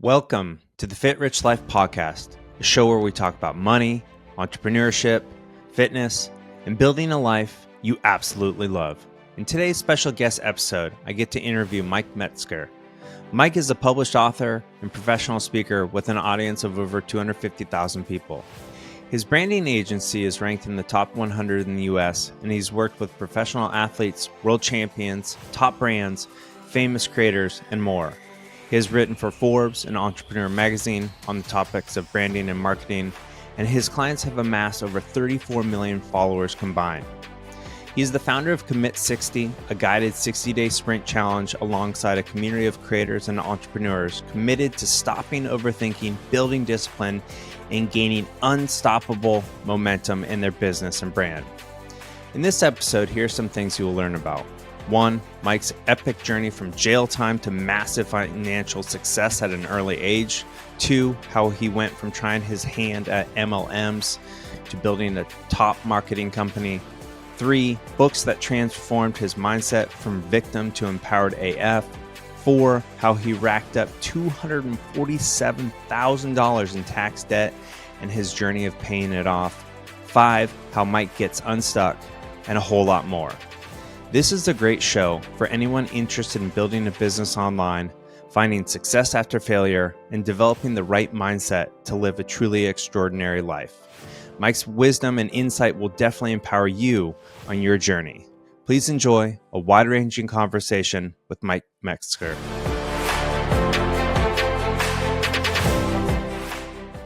Welcome to the Fit Rich Life podcast, a show where we talk about money, entrepreneurship, fitness, and building a life you absolutely love. In today's special guest episode, I get to interview Myke Metzger. Myke is a published author and professional speaker with an audience of over 250,000 people. His branding agency is ranked in the top 100 in the US, and he's worked with professional athletes, world champions, top brands, famous creators, and more. He has written for Forbes and Entrepreneur magazine on the topics of branding and marketing, and his clients have amassed over 34 million followers combined. He is the founder of Commit 60, a guided 60-day sprint challenge alongside a community of creators and entrepreneurs committed to stopping overthinking, building discipline, and gaining unstoppable momentum in their business and brand. In this episode, here are some things you will learn about. 1. Myke's epic journey from jail time to massive financial success at an early age. 2. How he went from trying his hand at MLMs to building a top marketing company. 3. Books that transformed his mindset from victim to empowered AF. 4. How he racked up $247,000 in tax debt and his journey of paying it off. 5. How Myke gets unstuck, and a whole lot more. This is a great show for anyone interested in building a business online, finding success after failure, and developing the right mindset to live a truly extraordinary life. Myke's wisdom and insight will definitely empower you on your journey. Please enjoy a wide-ranging conversation with Myke Metzger.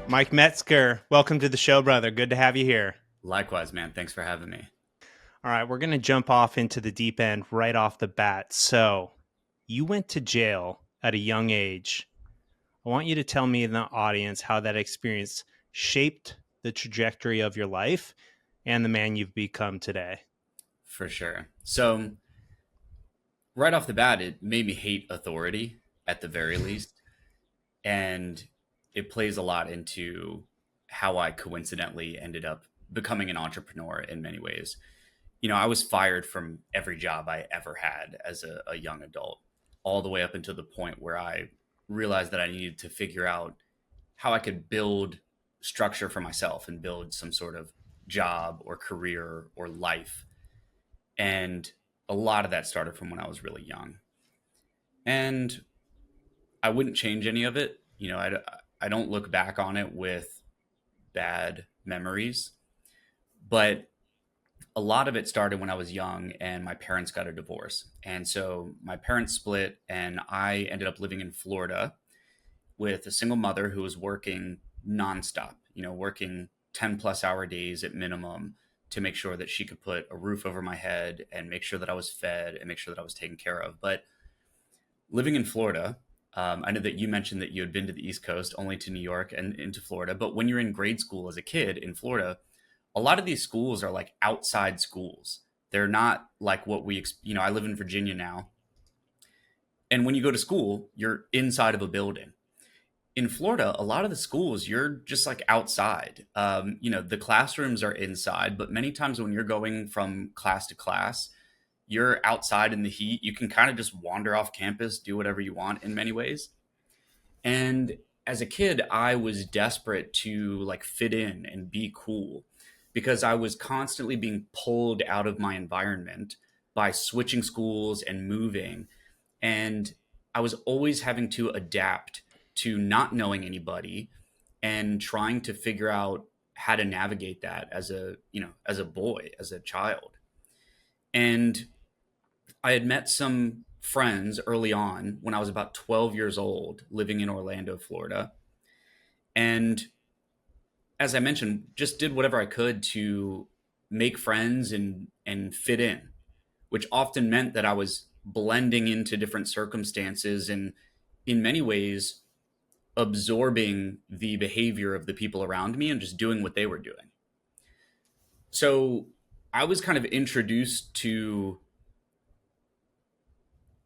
Myke Metzger, welcome to the show, brother. Good to have you here. Likewise, man. Thanks for having me. All right, we're going to jump off into the deep end right off the bat. So, you went to jail at a young age. I want you to tell me in the audience how that experience shaped the trajectory of your life and the man you've become today. For sure. So, right off the bat, it made me hate authority at the very least. And it plays a lot into how I coincidentally ended up becoming an entrepreneur in many ways. You know, I was fired from every job I ever had as a young adult, all the way up until the point where I realized that I needed to figure out how I could build structure for myself and build some sort of job or career or life. And a lot of that started from when I was really young. And I wouldn't change any of it. You know, I don't look back on it with bad memories, but a lot of it started when I was young and my parents got a divorce. And so my parents split and I ended up living in Florida with a single mother who was working nonstop, you know, working 10 plus hour days at minimum to make sure that she could put a roof over my head and make sure that I was fed and make sure that I was taken care of. But living in Florida, I know that you mentioned that you had been to the East Coast, only to New York and into Florida. But when you're in grade school as a kid in Florida, a lot of these schools are like outside schools. They're not like what I live in Virginia now. And when you go to school, you're inside of a building. In Florida, a lot of the schools, you're just like outside. The classrooms are inside, but many times when you're going from class to class, you're outside in the heat. You can kind of just wander off campus, do whatever you want in many ways. And as a kid, I was desperate to like fit in and be cool, because I was constantly being pulled out of my environment by switching schools and moving. And I was always having to adapt to not knowing anybody and trying to figure out how to navigate that as a boy, as a child. And I had met some friends early on when I was about 12 years old, living in Orlando, Florida. And as I mentioned, just did whatever I could to make friends and fit in, which often meant that I was blending into different circumstances and in many ways absorbing the behavior of the people around me and just doing what they were doing. So I was kind of introduced to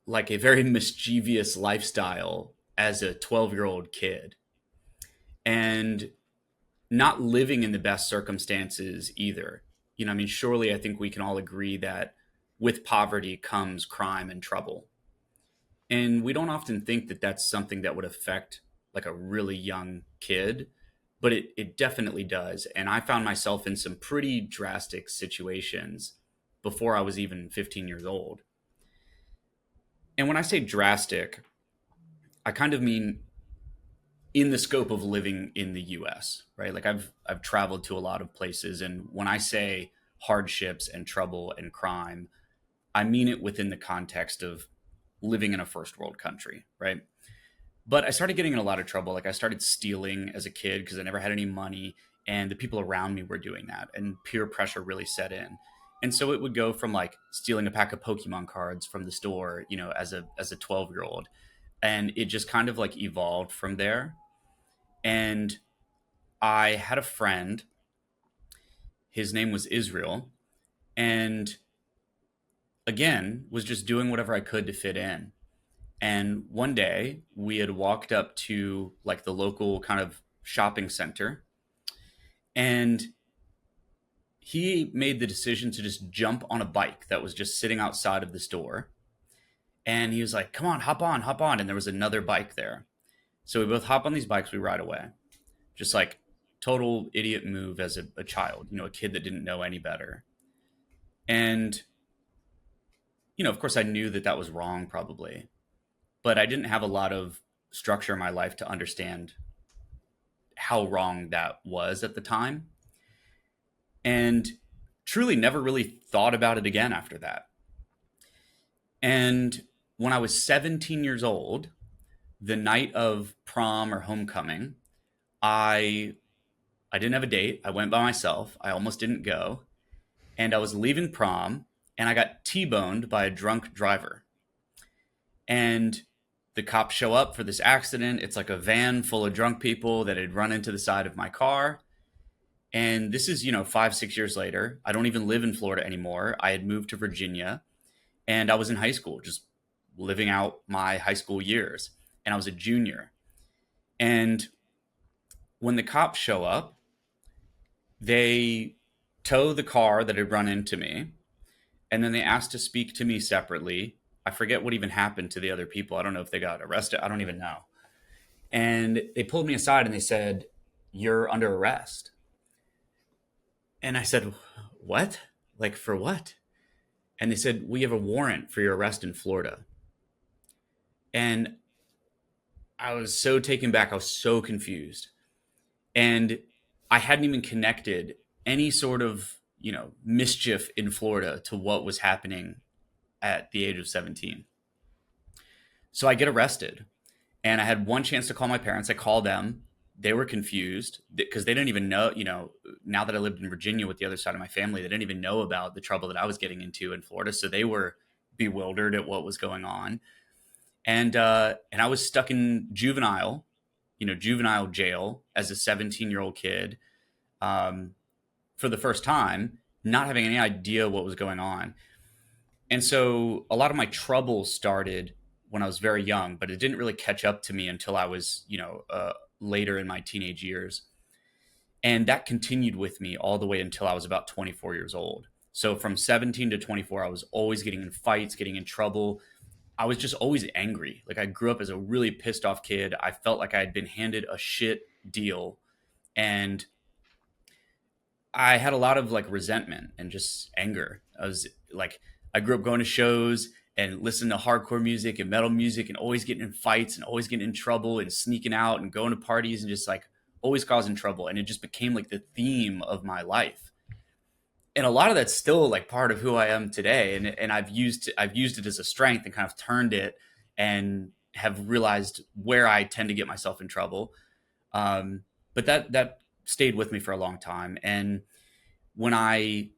like a very mischievous lifestyle as a 12-year-old kid. And not living in the best circumstances either. You know, I mean, surely I think we can all agree that with poverty comes crime and trouble. And we don't often think that that's something that would affect like a really young kid, but it definitely does. And I found myself in some pretty drastic situations before I was even 15 years old. And when I say drastic, I kind of mean in the scope of living in the US, right? Like I've traveled to a lot of places, and when I say hardships and trouble and crime, I mean it within the context of living in a first world country, right? But I started getting in a lot of trouble. Like I started stealing as a kid because I never had any money, and the people around me were doing that, and peer pressure really set in. And so it would go from like stealing a pack of Pokemon cards from the store, as a 12-year-old, and it just kind of like evolved from there. And I had a friend, his name was Israel, and again, was just doing whatever I could to fit in. And one day we had walked up to like the local kind of shopping center, and he made the decision to just jump on a bike that was just sitting outside of the store. And he was like, "Come on, hop on, hop on." And there was another bike there. So we both hop on these bikes, we ride away. Just like total idiot move as a child, a kid that didn't know any better. And, of course, I knew that that was wrong probably, but I didn't have a lot of structure in my life to understand how wrong that was at the time. And truly never really thought about it again after that. And when I was 17 years old, the night of prom or homecoming, I I didn't have a date. I went by myself. I almost didn't go. And I was leaving prom, and I got T-boned by a drunk driver. And the cops show up for this accident. It's like a van full of drunk people that had run into the side of my car. And this is, 5, 6 years later. I don't even live in Florida anymore. I had moved to Virginia, and I was in high school, just living out my high school years. And I was a junior. And when the cops show up, they tow the car that had run into me, and then they asked to speak to me separately. I forget what even happened to the other people. I don't know if they got arrested. I don't even know. And they pulled me aside and they said, "You're under arrest." And I said, "What? Like for what?" And they said, "We have a warrant for your arrest in Florida." And I was so taken back. I was so confused. And I hadn't even connected any sort of, mischief in Florida to what was happening at the age of 17. So I get arrested, and I had one chance to call my parents. I called them. They were confused because they didn't even know, now that I lived in Virginia with the other side of my family, they didn't even know about the trouble that I was getting into in Florida. So they were bewildered at what was going on. And I was stuck in juvenile jail as a 17-year-old kid, for the first time, not having any idea what was going on. And so a lot of my trouble started when I was very young, but it didn't really catch up to me until I was, later in my teenage years. And that continued with me all the way until I was about 24 years old. So from 17 to 24, I was always getting in fights, getting in trouble. I was just always angry. Like I grew up as a really pissed off kid. I felt like I had been handed a shit deal. And I had a lot of like resentment and just anger. I was like, I grew up going to shows and listening to hardcore music and metal music and always getting in fights and always getting in trouble and sneaking out and going to parties and just like always causing trouble. And it just became like the theme of my life. And a lot of that's still like part of who I am today. And I've used it as a strength and kind of turned it and have realized where I tend to get myself in trouble. But that stayed with me for a long time. And when I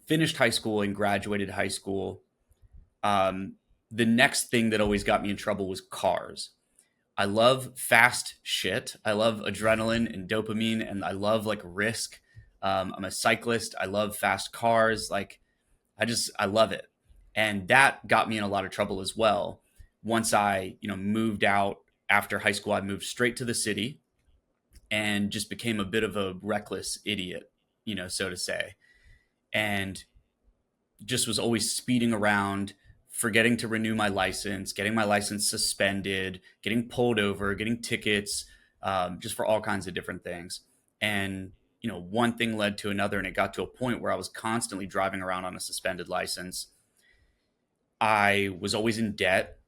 finished high school and graduated high school, the next thing that always got me in trouble was cars. I love fast shit. I love adrenaline and dopamine, and I love like risk. I'm a cyclist. I love fast cars. Like I love it. And that got me in a lot of trouble as well. Once I, moved out after high school, I moved straight to the city and just became a bit of a reckless idiot, so to say. And just was always speeding around, forgetting to renew my license, getting my license suspended, getting pulled over, getting tickets, just for all kinds of different things. And, one thing led to another, and it got to a point where I was constantly driving around on a suspended license. I was always in debt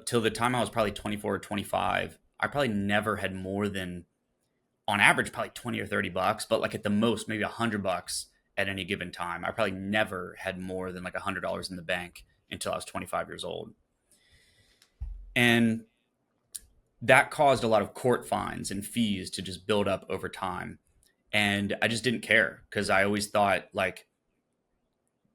till the time I was probably 24 or 25. I probably never had more than, on average, probably 20 or $30, but like at the most, maybe $100 at any given time. I probably never had more than like $100 in the bank until I was 25 years old. And that caused a lot of court fines and fees to just build up over time. And I just didn't care because I always thought, like,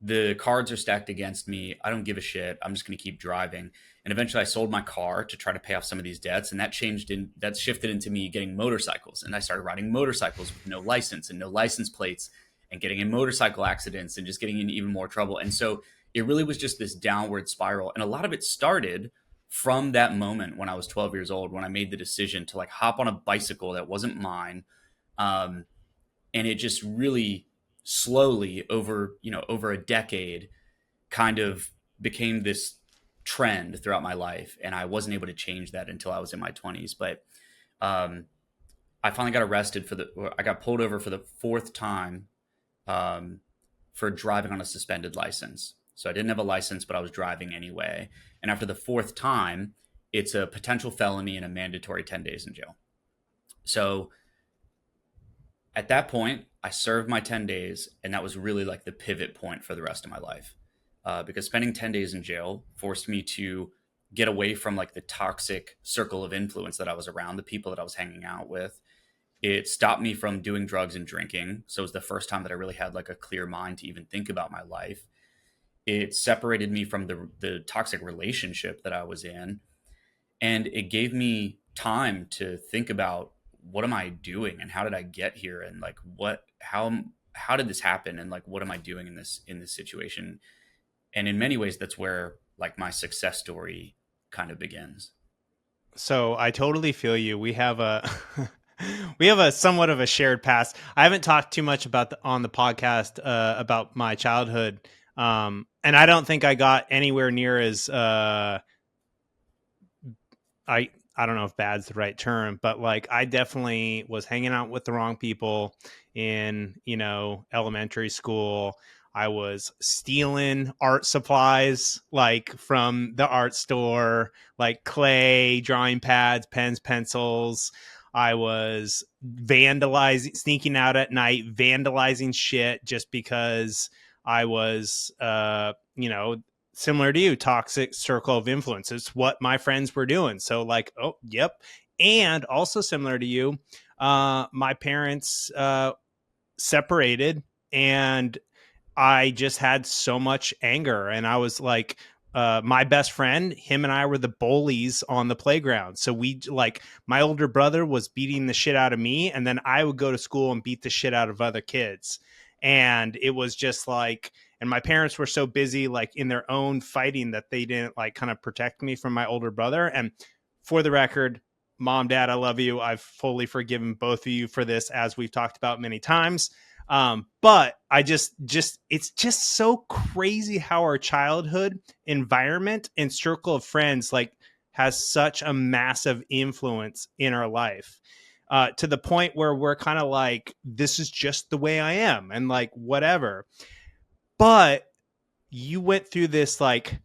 the cards are stacked against me. I don't give a shit. I'm just going to keep driving. And eventually I sold my car to try to pay off some of these debts. And that shifted into me getting motorcycles. And I started riding motorcycles with no license and no license plates, and getting in motorcycle accidents and just getting in even more trouble. And so it really was just this downward spiral. And a lot of it started from that moment when I was 12 years old, when I made the decision to like hop on a bicycle that wasn't mine. And it just really slowly over a decade kind of became this trend throughout my life. And I wasn't able to change that until I was in my 20s. But I finally got arrested I got pulled over for the fourth time for driving on a suspended license. So I didn't have a license, but I was driving anyway. And after the fourth time, it's a potential felony and a mandatory 10 days in jail. So at that point, I served my 10 days, and that was really like the pivot point for the rest of my life. Because spending 10 days in jail forced me to get away from like the toxic circle of influence that I was around, the people that I was hanging out with. It stopped me from doing drugs and drinking. So it was the first time that I really had like a clear mind to even think about my life. It separated me from the toxic relationship that I was in. And it gave me time to think about, what am I doing and how did I get here? And like, how did this happen? And like, what am I doing in this situation? And in many ways, that's where like my success story kind of begins. So I totally feel you. We have a we have a somewhat of a shared past. I haven't talked too much on the podcast about my childhood, and I don't think I got anywhere near as I don't know if bad's the right term, but like I definitely was hanging out with the wrong people in, elementary school. I was stealing art supplies like from the art store, like clay, drawing pads, pens, pencils. I was sneaking out at night, vandalizing shit just because I was, similar to you, toxic circle of influence. It's what my friends were doing. So like, oh, yep. And also similar to you, my parents separated, and I just had so much anger. And I was like, my best friend, him and I were the bullies on the playground. So my older brother was beating the shit out of me, and then I would go to school and beat the shit out of other kids. And it was just like, and my parents were so busy like in their own fighting that they didn't like kind of protect me from my older brother. And for the record, Mom, Dad, I love you. I've fully forgiven both of you for this, as we've talked about many times. But I just it's just so crazy how our childhood environment and circle of friends like has such a massive influence in our life. To the point where we're kind of like, this is just the way I am, and like whatever. But you went through this like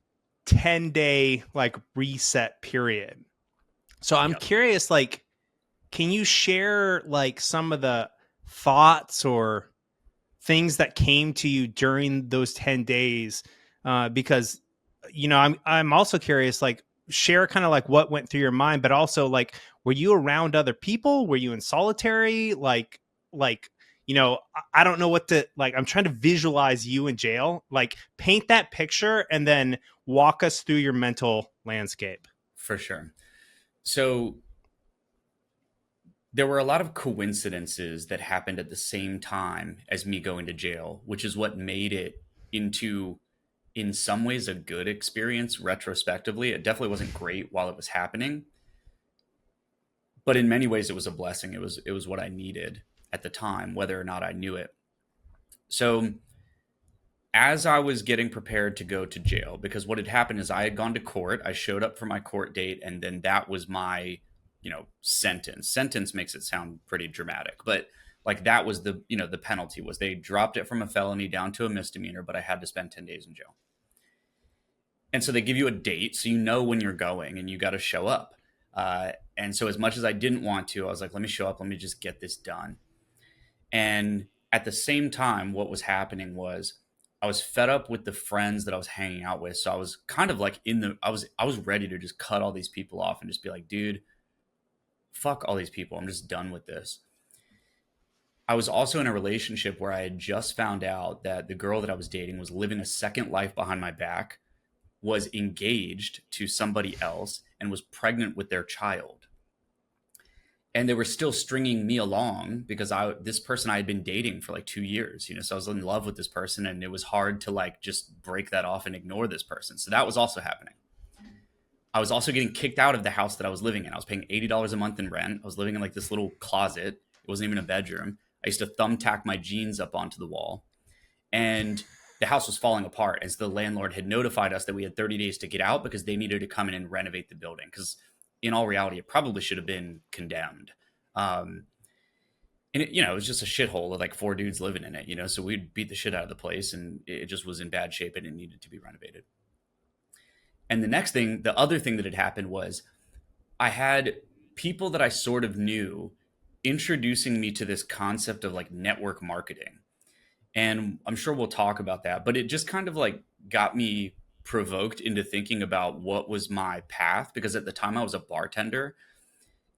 10-day like reset period. So I'm curious, like, can you share like some of the thoughts or things that came to you during those 10 days? Because, I'm also curious, like, share kind of like what went through your mind, but also like, were you around other people? Were you in solitary? I don't know what to like. I'm trying to visualize you in jail, like paint that picture and then walk us through your mental landscape. For sure. So there were a lot of coincidences that happened at the same time as me going to jail, which is what made it into, in some ways, a good experience retrospectively. It definitely wasn't great while it was happening, but in many ways it was a blessing. It was what I needed at the time, whether or not I knew it. So as I was getting prepared to go to jail, because what had happened is I had gone to court, I showed up for my court date, and then that was my, sentence. Sentence makes it sound pretty dramatic, but like that was the penalty was they dropped it from a felony down to a misdemeanor, but I had to spend 10 days in jail. And so they give you a date, so you know when you're going, and you got to show up. And so as much as I didn't want to, I was like, let me show up, let me just get this done. And at the same time, what was happening was I was fed up with the friends that I was hanging out with. So I was kind of like I was ready to just cut all these people off and just be like, dude, fuck all these people. I'm just done with this. I was also in a relationship where I had just found out that the girl that I was dating was living a second life behind my back, was engaged to somebody else, and was pregnant with their child. And they were still stringing me along because this person I had been dating for like 2 years, so I was in love with this person, and it was hard to like just break that off and ignore this person. So that was also happening. I was also getting kicked out of the house that I was living in. I was paying $80 a month in rent. I was living in like this little closet. It wasn't even a bedroom. I used to thumbtack my jeans up onto the wall, and the house was falling apart. And so the landlord had notified us that we had 30 days to get out because they needed to come in and renovate the building. Because in all reality, it probably should have been condemned. And it was just a shithole with like four dudes living in it, so we'd beat the shit out of the place, and it just was in bad shape and it needed to be renovated. And the other thing that had happened was I had people that I sort of knew introducing me to this concept of like network marketing. And I'm sure we'll talk about that, but it just kind of like got me provoked into thinking about what was my path, because at the time I was a bartender,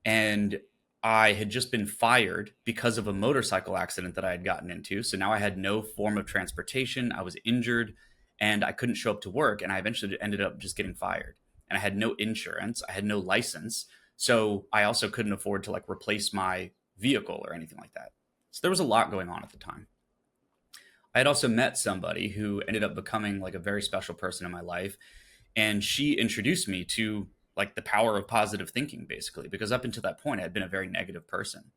and I had just been fired because of a motorcycle accident that I had gotten into. So now I had no form of transportation. I was injured and I couldn't show up to work. And I eventually ended up just getting fired. And I had no insurance. I had no license. So I also couldn't afford to like replace my vehicle or anything like that. So there was a lot going on at the time. I had also met somebody who ended up becoming like a very special person in my life. And she introduced me to like the power of positive thinking, basically, because up until that point, I had been a very negative person.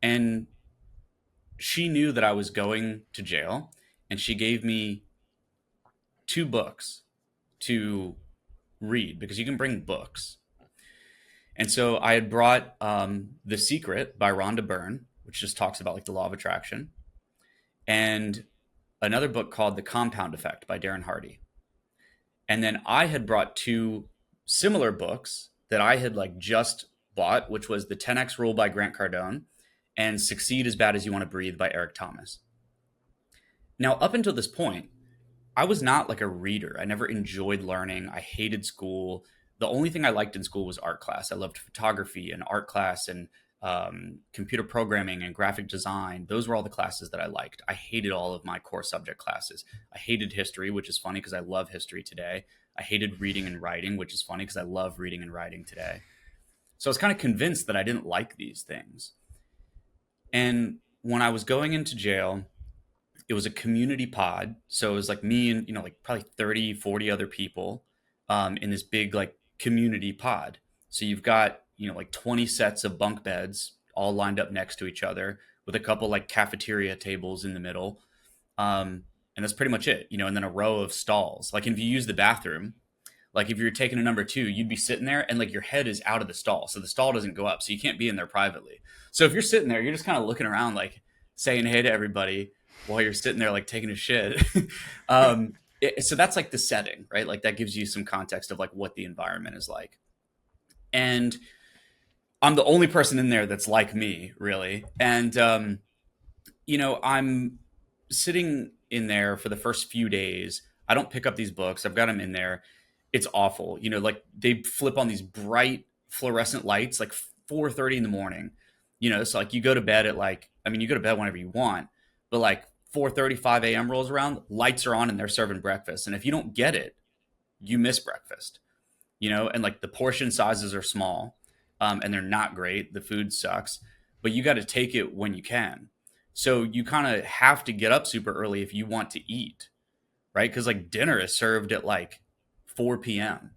And she knew that I was going to jail, and she gave me 2 books to read, because you can bring books. And so I had brought The Secret by Rhonda Byrne, which just talks about like the law of attraction, and another book called The Compound Effect by Darren Hardy. And then I had brought 2 similar books that I had like just bought, which was The 10X Rule by Grant Cardone and Succeed as Bad as You Want to Breathe by Eric Thomas. Now, up until this point, I was not like a reader. I never enjoyed learning. I hated school. The only thing I liked in school was art class. I loved photography and art class and computer programming and graphic design. Those were all the classes that I liked. I hated all of my core subject classes. I hated history, which is funny because I love history today. I hated reading and writing, which is funny because I love reading and writing today. So I was kind of convinced that I didn't like these things. And when I was going into jail, it was a community pod. So it was like me and, like probably 30, 40 other people in this big like community pod. So you've got, like 20 sets of bunk beds all lined up next to each other with a couple like cafeteria tables in the middle. And that's pretty much it, and then a row of stalls. Like if you use the bathroom, like if you're taking a number 2, you'd be sitting there and like your head is out of the stall. So the stall doesn't go up. So you can't be in there privately. So if you're sitting there, you're just kind of looking around, like saying hey to everybody while you're sitting there, like taking a shit. So that's like the setting, right? Like that gives you some context of like what the environment is like. And I'm the only person in there that's like me, really. And, I'm sitting in there for the first few days. I don't pick up these books. I've got them in there. It's awful. Like they flip on these bright fluorescent lights, like 4:30 in the morning. So like you go to bed at you go to bed whenever you want, but like 4:30, 5 a.m. rolls around, lights are on and they're serving breakfast. And if you don't get it, you miss breakfast, and like the portion sizes are small. And they're not great. The food sucks, but you got to take it when you can. So you kind of have to get up super early if you want to eat, right? Because like dinner is served at like 4 p.m.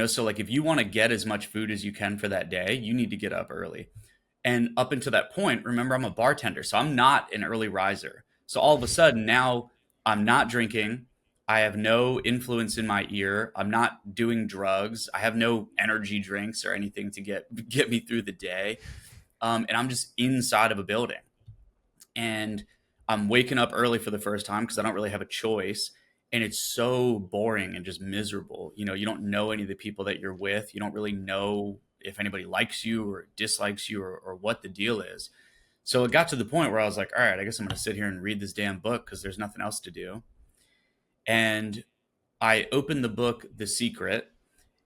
So like if you want to get as much food as you can for that day, you need to get up early. And up until that point, remember, I'm a bartender, so I'm not an early riser. So all of a sudden now I'm not drinking. I have no influence in my ear. I'm not doing drugs. I have no energy drinks or anything to get me through the day. And I'm just inside of a building. And I'm waking up early for the first time because I don't really have a choice. And it's so boring and just miserable. You know, you don't know any of the people that you're with. You don't really know if anybody likes you or dislikes you, or what the deal is. So it got to the point where I was like, all right, I guess I'm going to sit here and read this damn book because there's nothing else to do. And I opened the book, The Secret.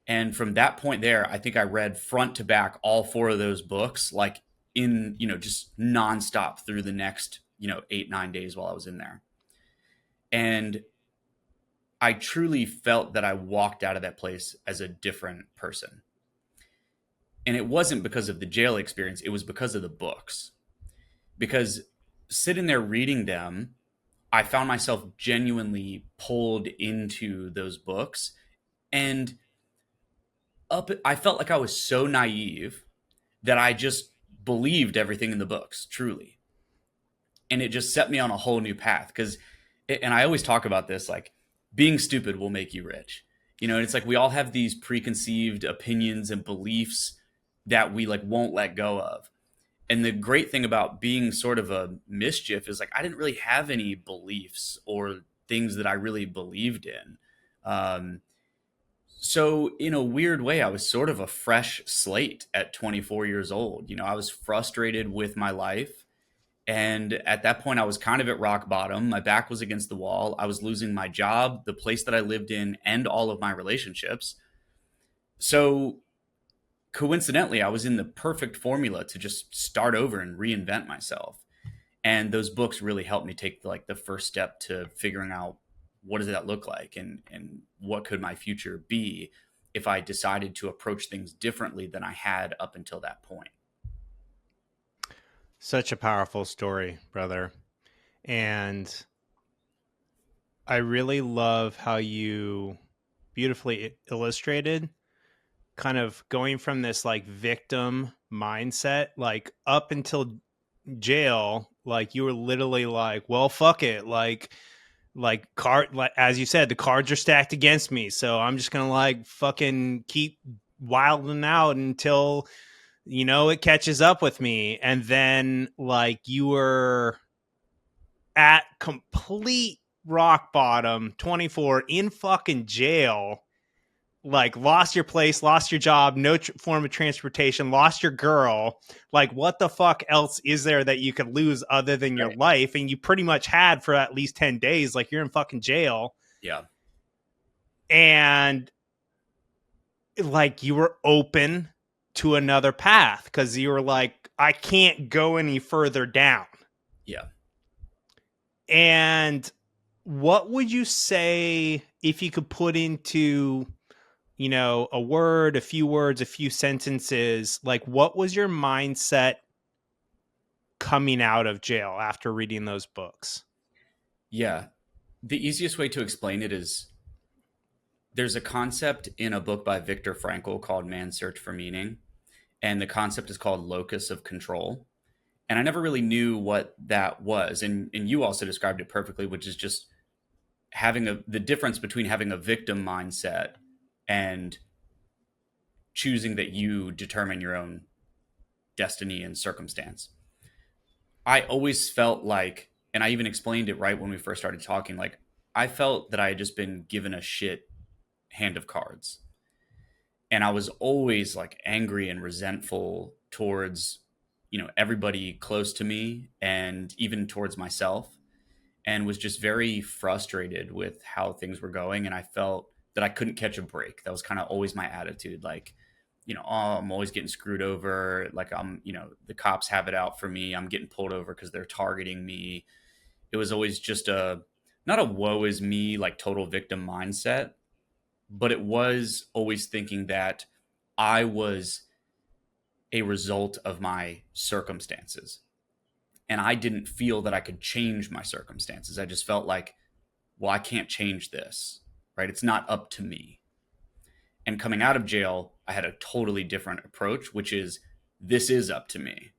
And from that point there, I think I read front to back all four of those books, like in, just nonstop through the next, 8, 9 days while I was in there. And I truly felt that I walked out of that place as a different person. And it wasn't because of the jail experience, it was because of the books. Because sitting there reading them, I found myself genuinely pulled into those books. And I felt like I was so naive that I just believed everything in the books, truly. And it just set me on a whole new path. And I always talk about this, like, being stupid will make you rich. And it's like we all have these preconceived opinions and beliefs that we like won't let go of. And the great thing about being sort of a mischief is like I didn't really have any beliefs or things that I really believed in. So in a weird way, I was sort of a fresh slate at 24 years old. I was frustrated with my life. And at that point, I was kind of at rock bottom. My back was against the wall. I was losing my job, the place that I lived in, and all of my relationships. So coincidentally, I was in the perfect formula to just start over and reinvent myself. And those books really helped me take like the first step to figuring out what does that look like, and what could my future be if I decided to approach things differently than I had up until that point. Such a powerful story, brother. And I really love how you beautifully illustrated kind of going from this like victim mindset, like up until jail, like you were literally like, well, fuck it. Like as you said, the cards are stacked against me. So I'm just going to like fucking keep wilding out until, it catches up with me. And then like you were at complete rock bottom, 24 in fucking jail, like lost your place, lost your job, no form of transportation, lost your girl. Like what the fuck else is there that you could lose other than your life? And you pretty much had for at least 10 days, like you're in fucking jail. Yeah. And like you were open to another path because you were like, I can't go any further down. Yeah. And what would you say if you could put into, a word, a few words, a few sentences, like what was your mindset coming out of jail after reading those books? Yeah. The easiest way to explain it is there's a concept in a book by Viktor Frankl called Man's Search for Meaning. And the concept is called locus of control. And I never really knew what that was. And you also described it perfectly, which is just having the difference between having a victim mindset and choosing that you determine your own destiny and circumstance. I always felt like, and I even explained it right when we first started talking, like I felt that I had just been given a shit hand of cards. And I was always like angry and resentful towards, everybody close to me and even towards myself, and was just very frustrated with how things were going. And I felt that I couldn't catch a break. That was kind of always my attitude. Like, oh, I'm always getting screwed over. Like the cops have it out for me. I'm getting pulled over because they're targeting me. It was always just not a woe is me, like total victim mindset, but it was always thinking that I was a result of my circumstances. And I didn't feel that I could change my circumstances. I just felt like, well, I can't change this, right? It's not up to me. And coming out of jail, I had a totally different approach, which is this is up to me.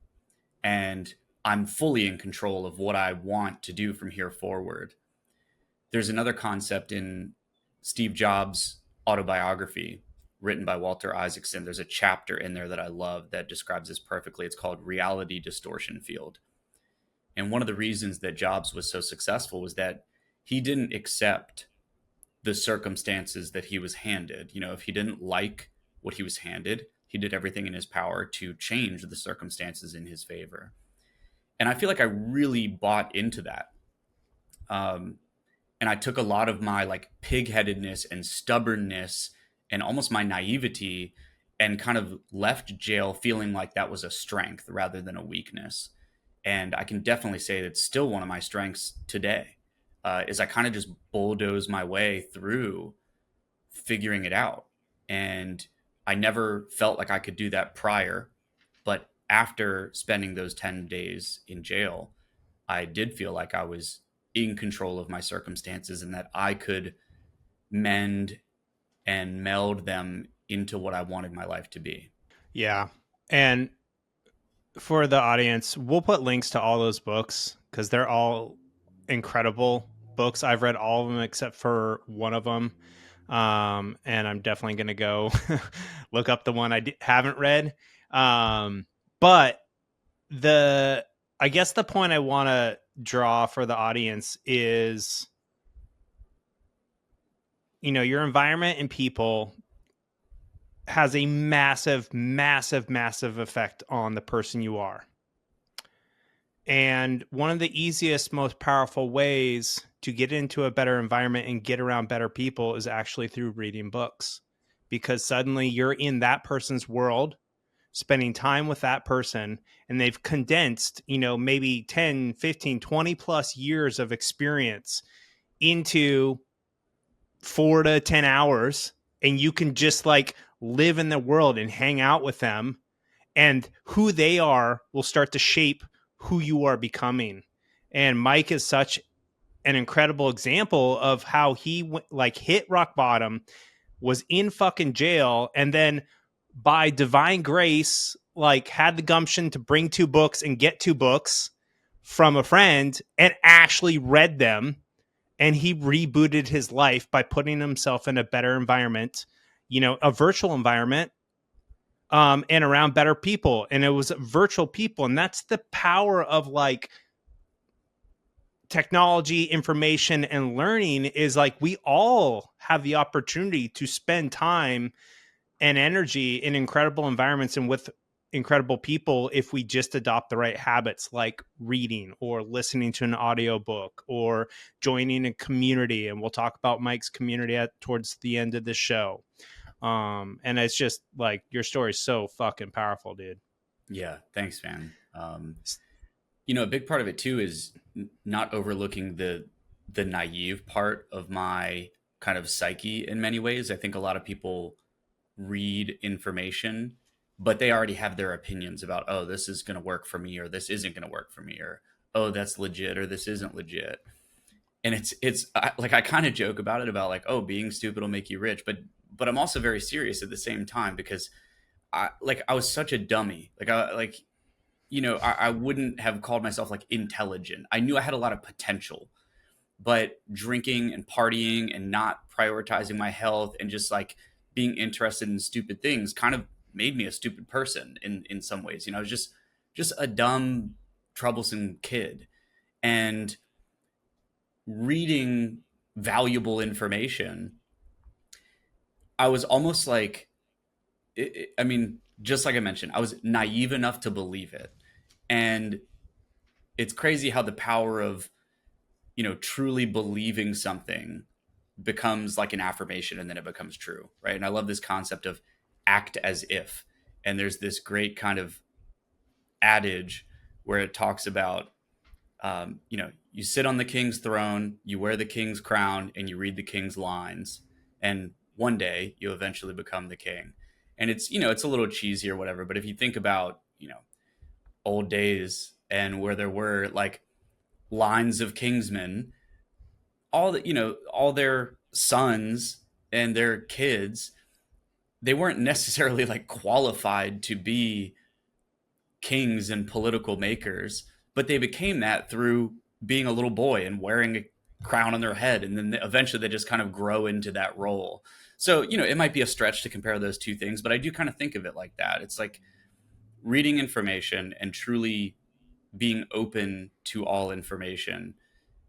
And I'm fully in control of what I want to do from here forward. There's another concept in Steve Jobs' autobiography written by Walter Isaacson. There's a chapter in there that I love that describes this perfectly. It's called Reality Distortion Field. And one of the reasons that Jobs was so successful was that he didn't accept the circumstances that he was handed. You know, if he didn't like what he was handed, he did everything in his power to change the circumstances in his favor. And I feel like I really bought into that. And I took a lot of my like pigheadedness and stubbornness and almost my naivety and kind of left jail feeling like that was a strength rather than a weakness. And I can definitely say that's still one of my strengths today. Is I kind of just bulldoze my way through figuring it out. And I never felt like I could do that prior. But after spending those 10 days in jail, I did feel like I was in control of my circumstances and that I could mend and meld them into what I wanted my life to be. Yeah. And for the audience, we'll put links to all those books because they're all incredible books. I've read all of them except for one of them. And I'm definitely going to go look up the one I haven't read. But I guess the point I want to draw for the audience is, you know, your environment and people has a massive, massive, massive effect on the person you are. And one of the easiest, most powerful ways to get into a better environment and get around better people is actually through reading books, because suddenly you're in that person's world, spending time with that person, and they've condensed, you know, maybe 10, 15, 20 plus years of experience into 4 to 10 hours. And you can just like live in the world and hang out with them, and who they are will start to shape who you are becoming. And Myke is such an incredible example of how he like hit rock bottom, was in fucking jail, and then by divine grace, like had the gumption to bring 2 books and get 2 books from a friend and actually read them. And he rebooted his life by putting himself in a better environment, you know, a virtual environment, and around better people. And it was virtual people. And that's the power of like technology, information, and learning, is like we all have the opportunity to spend time and energy in incredible environments and with incredible people if we just adopt the right habits, like reading or listening to an audiobook or joining a community. And we'll talk about Myke's community towards the end of the show. And it's just like, your story is so fucking powerful, dude. Yeah, thanks, man. You know, a big part of it too is not overlooking the naive part of my kind of psyche in many ways. I think a lot of people read information, but they already have their opinions about, oh, this is going to work for me, or this isn't going to work for me, or oh, that's legit, or this isn't legit. And like I kind of joke about it, about like, oh, being stupid will make you rich, but I'm also very serious at the same time, because I was such a dummy. I wouldn't have called myself like intelligent. I knew I had a lot of potential, but drinking and partying and not prioritizing my health and just like being interested in stupid things kind of made me a stupid person in some ways. You know, I was just a dumb, troublesome kid. And reading valuable information, I was almost like, I mean, just like I mentioned, I was naive enough to believe it. And it's crazy how the power of, you know, truly believing something becomes like an affirmation, and then it becomes true, right? And I love this concept of act as if. And there's this great kind of adage where it talks about, you know, you sit on the king's throne, you wear the king's crown, and you read the king's lines. And one day you eventually become the king. And it's, you know, it's a little cheesy or whatever, but if you think about, you know, old days and where there were like lines of kingsmen, all that, you know, all their sons and their kids, they weren't necessarily like qualified to be kings and political makers, but they became that through being a little boy and wearing crown on their head, and then eventually they just kind of grow into that role. So, it might be a stretch to compare those two things, but I do kind of think of it like that. It's like reading information and truly being open to all information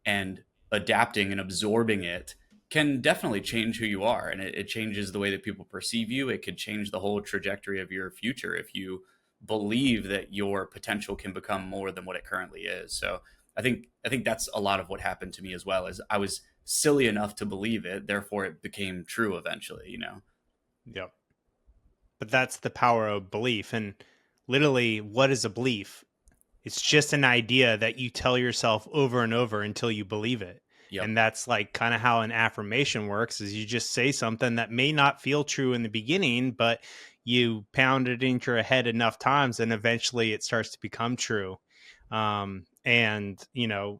and adapting and absorbing it can definitely change who you are. And it changes the way that people perceive you. It could change the whole trajectory of your future if you believe that your potential can become more than what it currently is. So I think that's a lot of what happened to me as well. Is I was silly enough to believe it, therefore it became true eventually. Yep. But that's the power of belief. And literally, what is a belief? It's just an idea that you tell yourself over and over until you believe it. Yep. And that's like kind of how an affirmation works, is you just say something that may not feel true in the beginning, but you pound it into your head enough times and eventually it starts to become true. And,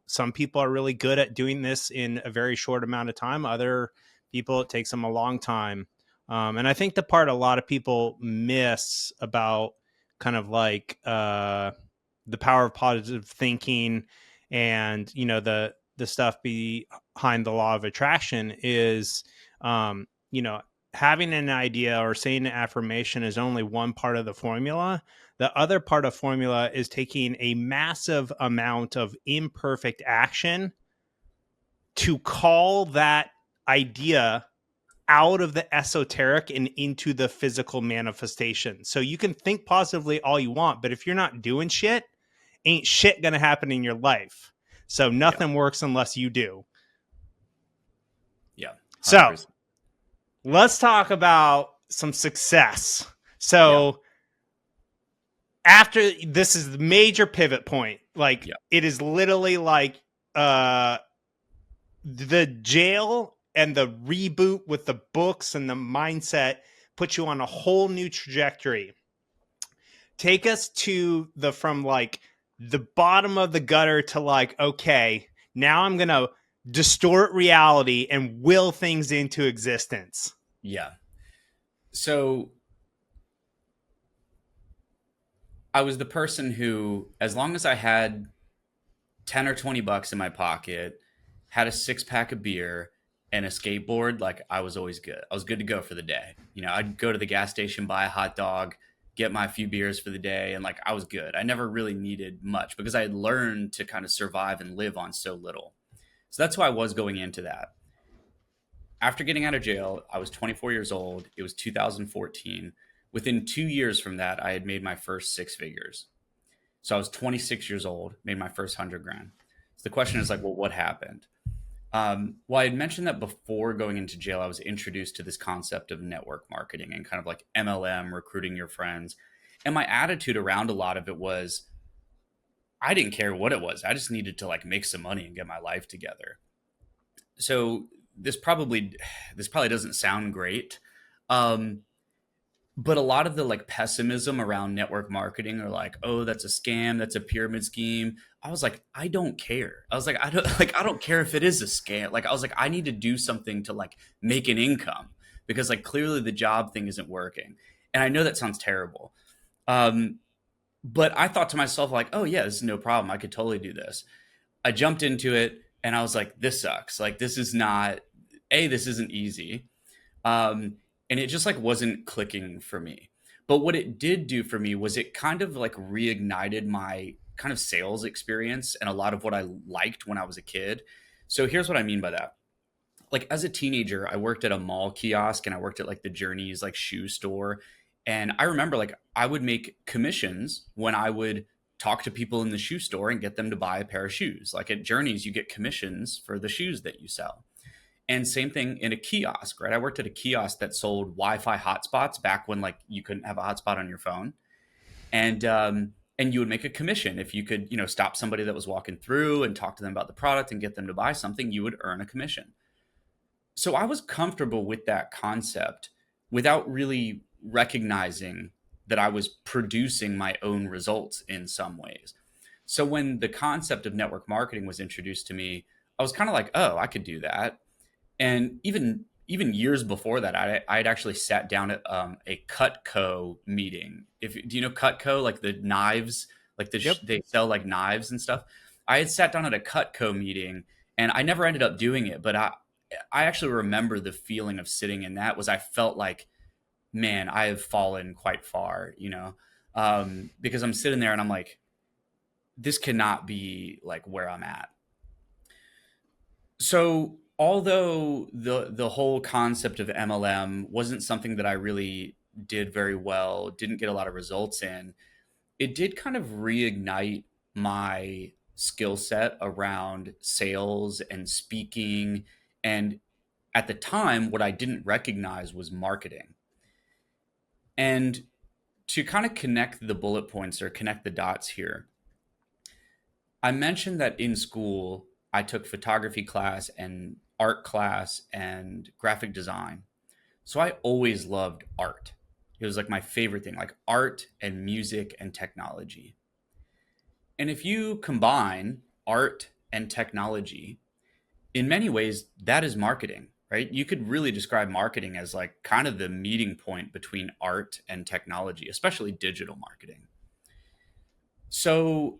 some people are really good at doing this in a very short amount of time. Other people, it takes them a long time. And I think the part a lot of people miss about kind of like the power of positive thinking and, the stuff behind the law of attraction is, having an idea or saying an affirmation is only one part of the formula. The other part of formula is taking a massive amount of imperfect action to call that idea out of the esoteric and into the physical manifestation. So you can think positively all you want, but if you're not doing shit, ain't shit going to happen in your life. So nothing works unless you do. Yeah. 100%. So let's talk about some success. So after this is the major pivot point, like it is literally like the jail and the reboot with the books and the mindset put you on a whole new trajectory. Take us to from like the bottom of the gutter to like, okay, now I'm going to distort reality and will things into existence. Yeah. So I was the person who, as long as I had 10 or 20 bucks in my pocket, had a 6-pack of beer and a skateboard, like I was always good. I was good to go for the day. I'd go to the gas station, buy a hot dog, get my few beers for the day, and like I was good. I never really needed much because I had learned to kind of survive and live on so little. So that's why I was going into that. After getting out of jail, I was 24 years old. It was 2014. Within 2 years from that, I had made my first 6 figures. So I was 26 years old, made my first 100 grand. So the question is like, well, what happened? Well, I had mentioned that before going into jail, I was introduced to this concept of network marketing and kind of like MLM, recruiting your friends. And my attitude around a lot of it was, I didn't care what it was. I just needed to like make some money and get my life together. So this probably doesn't sound great. But a lot of the like pessimism around network marketing are like, oh, that's a scam, that's a pyramid scheme. I was like, I don't care. I was like, I don't care if it is a scam. Like, I was like, I need to do something to like make an income because like clearly the job thing isn't working. And I know that sounds terrible. But I thought to myself like, oh yeah, this is no problem. I could totally do this. I jumped into it and I was like, this sucks. Like, this isn't easy. And it just like wasn't clicking for me. But what it did do for me was it kind of like reignited my kind of sales experience and a lot of what I liked when I was a kid. So here's what I mean by that. Like as a teenager, I worked at a mall kiosk and I worked at like the Journeys like shoe store. And I remember like I would make commissions when I would talk to people in the shoe store and get them to buy a pair of shoes. Like at Journeys, you get commissions for the shoes that you sell. And same thing in a kiosk, right? I worked at a kiosk that sold Wi-Fi hotspots back when like you couldn't have a hotspot on your phone. And you would make a commission if you could, stop somebody that was walking through and talk to them about the product and get them to buy something, you would earn a commission. So I was comfortable with that concept without really recognizing that I was producing my own results in some ways. So when the concept of network marketing was introduced to me, I was kind of like, oh, I could do that. And even years before that, I had actually sat down at a Cutco meeting. Do you know Cutco, like the knives, like they sell like knives and stuff. I had sat down at a Cutco meeting And I never ended up doing it, but I actually remember the feeling of sitting in that was I felt like, man, I have fallen quite far, because I'm sitting there and I'm like, this cannot be like where I'm at. So although the whole concept of MLM wasn't something that I really did very well, didn't get a lot of results in, it did kind of reignite my skill set around sales and speaking. And at the time, what I didn't recognize was marketing. And to kind of connect the bullet points or connect the dots here, I mentioned that in school, I took photography class and art class and graphic design. So I always loved art. It was like my favorite thing, like art and music and technology. And if you combine art and technology, in many ways, that is marketing, right? You could really describe marketing as like kind of the meeting point between art and technology, especially digital marketing. So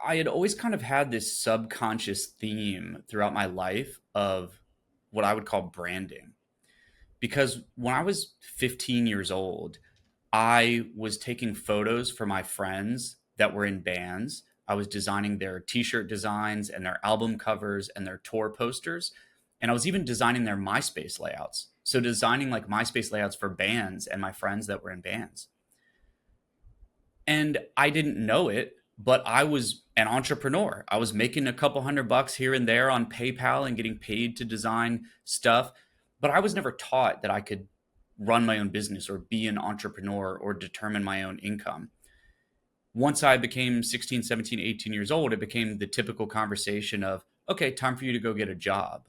I had always kind of had this subconscious theme throughout my life of what I would call branding. Because when I was 15 years old, I was taking photos for my friends that were in bands. I was designing their t-shirt designs and their album covers and their tour posters. And I was even designing their MySpace layouts. So designing like MySpace layouts for bands and my friends that were in bands. And I didn't know it, but I was an entrepreneur. I was making a couple $100 here and there on PayPal and getting paid to design stuff. But I was never taught that I could run my own business or be an entrepreneur or determine my own income. Once I became 16, 17, 18 years old, it became the typical conversation of, okay, time for you to go get a job.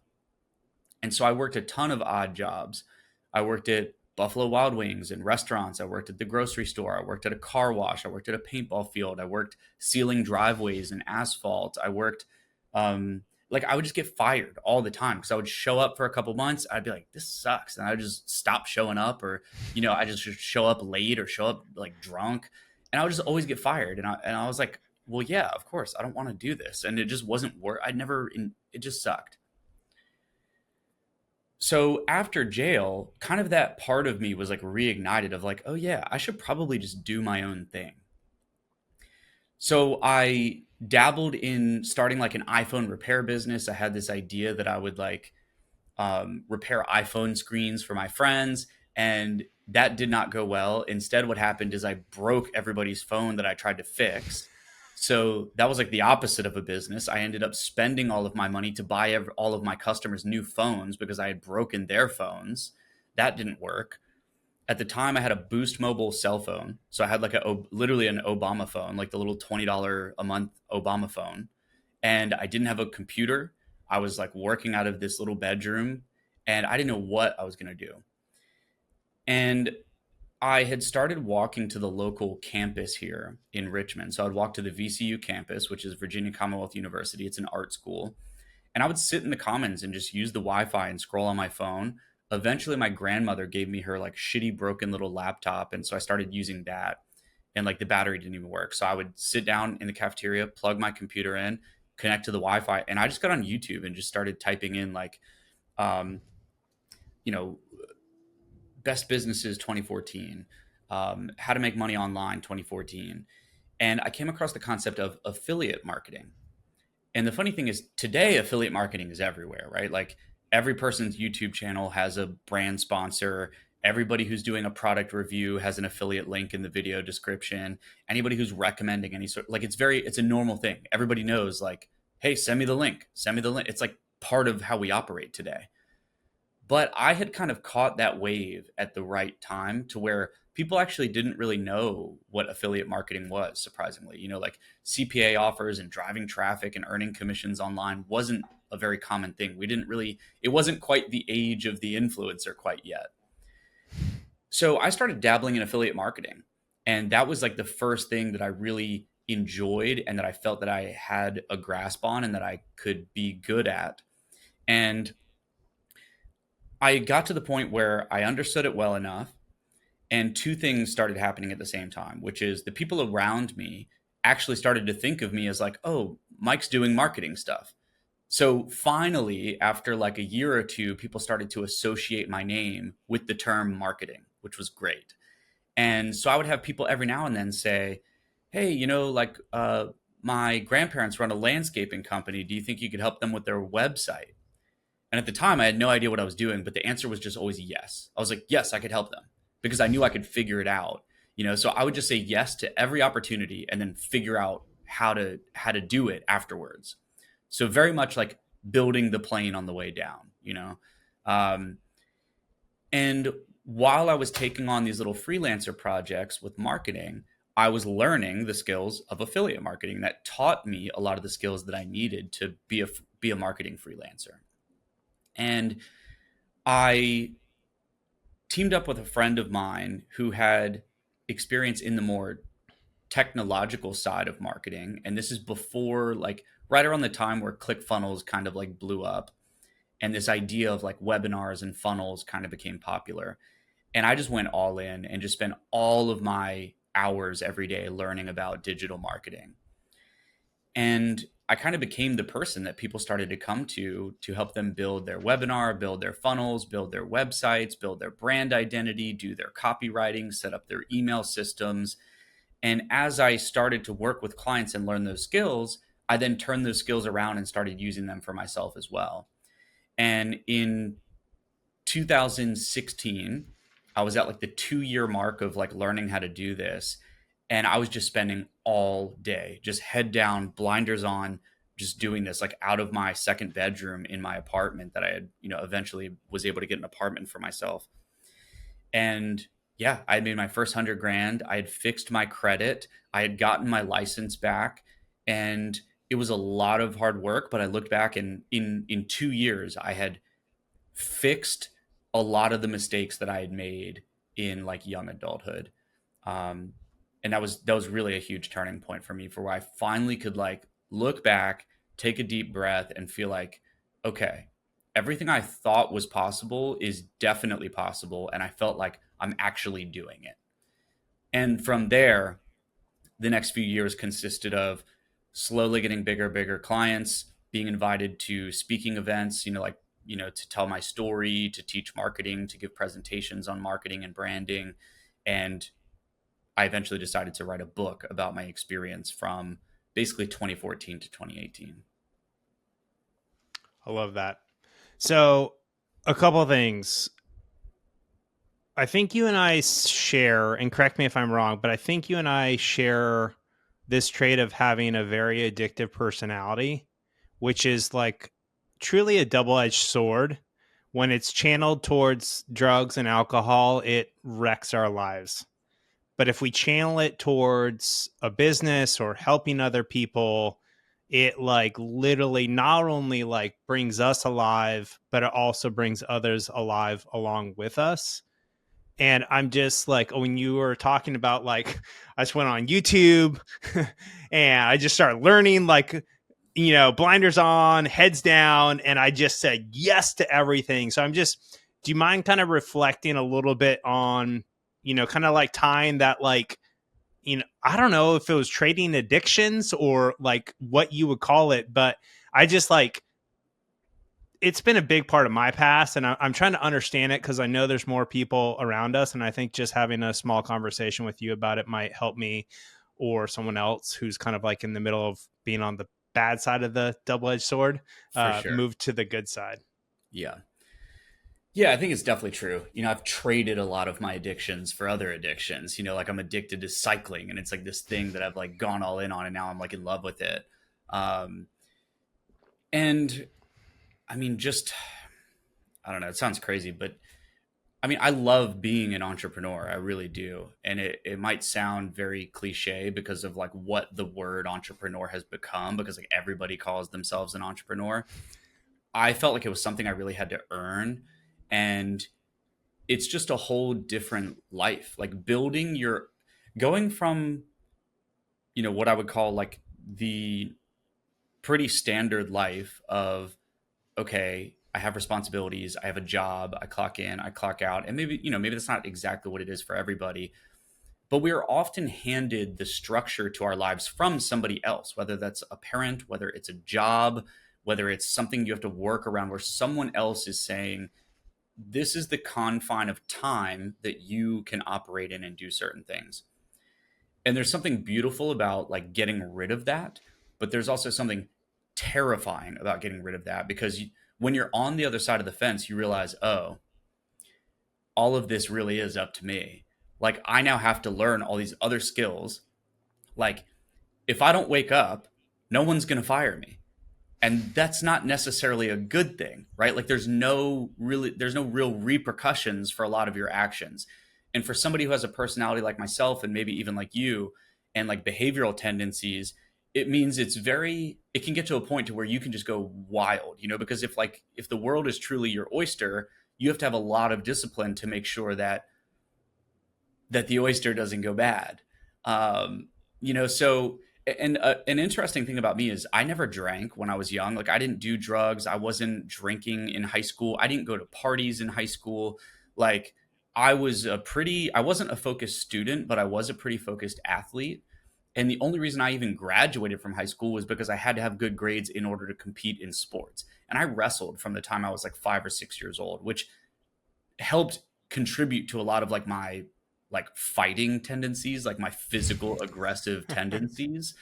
And so I worked a ton of odd jobs. I worked at Buffalo Wild Wings and restaurants. I worked at the grocery store. I worked at a car wash. I worked at a paintball field. I worked sealing driveways and asphalt. I worked, like I would just get fired all the time because I would show up for a couple months. I'd be like, this sucks. And I would just stop showing up, or, I just show up late or show up like drunk, and I would just always get fired. And I was like, well, yeah, of course I don't want to do this. And it just wasn't work. It just sucked. So after jail, kind of that part of me was like reignited of like, oh yeah, I should probably just do my own thing. So I dabbled in starting like an iPhone repair business. I had this idea that I would like repair iPhone screens for my friends, and that did not go well. Instead, what happened is I broke everybody's phone that I tried to fix. So that was like the opposite of a business. I ended up spending all of my money to buy all of my customers new phones because I had broken their phones. That didn't work. At the time, I had a Boost Mobile cell phone. So I had like literally an Obama phone, like the little $20 a month Obama phone. And I didn't have a computer. I was like working out of this little bedroom, and I didn't know what I was going to do. And I had started walking to the local campus here in Richmond. So I'd walk to the VCU campus, which is Virginia Commonwealth University. It's an art school. And I would sit in the commons and just use the Wi-Fi and scroll on my phone. Eventually, my grandmother gave me her like shitty broken little laptop. And so I started using that. And like the battery didn't even work. So I would sit down in the cafeteria, plug my computer in, connect to the Wi-Fi. And I just got on YouTube and just started typing in like, um, you know, best businesses 2014, how to make money online 2014. And I came across the concept of affiliate marketing. And the funny thing is today, affiliate marketing is everywhere, right? Like every person's YouTube channel has a brand sponsor. Everybody who's doing a product review has an affiliate link in the video description. Anybody who's recommending any sort, like it's a normal thing. Everybody knows like, hey, send me the link, send me the link. It's like part of how we operate today. But I had kind of caught that wave at the right time to where people actually didn't really know what affiliate marketing was, surprisingly. Like CPA offers and driving traffic and earning commissions online wasn't a very common thing. It wasn't quite the age of the influencer quite yet. So I started dabbling in affiliate marketing. And that was like the first thing that I really enjoyed and that I felt that I had a grasp on and that I could be good at. And I got to the point where I understood it well enough, and two things started happening at the same time, which is the people around me actually started to think of me as like, oh, Mike's doing marketing stuff. So finally, after like a year or two, people started to associate my name with the term marketing, which was great. And so I would have people every now and then say, "Hey, my grandparents run a landscaping company. Do you think you could help them with their website?" And at the time, I had no idea what I was doing, but the answer was just always yes. I was like, "Yes, I could help them," because I knew I could figure it out. So I would just say yes to every opportunity and then figure out how to do it afterwards. So very much like building the plane on the way down. Um, and while I was taking on these little freelancer projects with marketing, I was learning the skills of affiliate marketing that taught me a lot of the skills that I needed to be a marketing freelancer. And I teamed up with a friend of mine who had experience in the more technological side of marketing. And this is before, like, right around the time where ClickFunnels kind of like blew up and this idea of like webinars and funnels kind of became popular. And I just went all in and just spent all of my hours every day learning about digital marketing. And I kind of became the person that people started to come to help them build their webinar, build their funnels, build their websites, build their brand identity, do their copywriting, set up their email systems. And as I started to work with clients and learn those skills, I then turned those skills around and started using them for myself as well. And in 2016, I was at like the 2 year mark of like learning how to do this. And I was just spending all day, just head down, blinders on, just doing this like out of my second bedroom in my apartment that I had, eventually was able to get an apartment for myself. And yeah, I had made my first 100 grand. I had fixed my credit. I had gotten my license back, and it was a lot of hard work. But I looked back, and in 2 years, I had fixed a lot of the mistakes that I had made in like young adulthood. Um, and that was really a huge turning point for me, for where I finally could like look back, take a deep breath, and feel like, okay, everything I thought was possible is definitely possible, and I felt like I'm actually doing it. And from there, the next few years consisted of slowly getting bigger clients, being invited to speaking events, to tell my story, to teach marketing, to give presentations on marketing and branding. And I eventually decided to write a book about my experience from basically 2014 to 2018. I love that. So, a couple of things. I think you and I share, and correct me if I'm wrong, but I think you and I share this trait of having a very addictive personality, which is like truly a double-edged sword. When it's channeled towards drugs and alcohol, it wrecks our lives. But if we channel it towards a business or helping other people, it like literally not only like brings us alive, but it also brings others alive along with us. And I'm just like, when you were talking about like, I just went on YouTube and I just started learning, like, blinders on, heads down. And I just said yes to everything. So do you mind kind of reflecting a little bit on, kind of like tying that, like, I don't know if it was trading addictions or like what you would call it, but I just like, it's been a big part of my past, and I'm trying to understand it because I know there's more people around us. And I think just having a small conversation with you about it might help me or someone else who's kind of like in the middle of being on the bad side of the double-edged sword, For sure. move to the good side. Yeah. Yeah, I think it's definitely true. I've traded a lot of my addictions for other addictions. Like I'm addicted to cycling, and it's like this thing that I've like gone all in on, and now I'm like in love with it. Um, and I mean, just, I don't know, it sounds crazy, but I mean, I love being an entrepreneur. I really do. And it might sound very cliche because of like what the word entrepreneur has become, because like everybody calls themselves an entrepreneur. I felt like it was something I really had to earn. And it's just a whole different life. Like going from, what I would call like the pretty standard life of, okay, I have responsibilities, I have a job, I clock in, I clock out. And maybe that's not exactly what it is for everybody, but we are often handed the structure to our lives from somebody else, whether that's a parent, whether it's a job, whether it's something you have to work around where someone else is saying, this is the confine of time that you can operate in and do certain things. And there's something beautiful about like getting rid of that, but there's also something terrifying about getting rid of that because when you're on the other side of the fence, you realize, oh, all of this really is up to me. Like I now have to learn all these other skills. Like if I don't wake up, no one's going to fire me. And that's not necessarily a good thing, right? Like there's no real repercussions for a lot of your actions. And for somebody who has a personality like myself and maybe even like you and like behavioral tendencies, it means it can get to a point to where you can just go wild, because if the world is truly your oyster, you have to have a lot of discipline to make sure that the oyster doesn't go bad. So and an interesting thing about me is I never drank when I was young. Like I didn't do drugs. I wasn't drinking in high school. I didn't go to parties in high school. Like I wasn't a focused student, but I was a pretty focused athlete. And the only reason I even graduated from high school was because I had to have good grades in order to compete in sports. And I wrestled from the time I was like 5 or 6 years old, which helped contribute to a lot of like my like fighting tendencies, like my physical aggressive tendencies,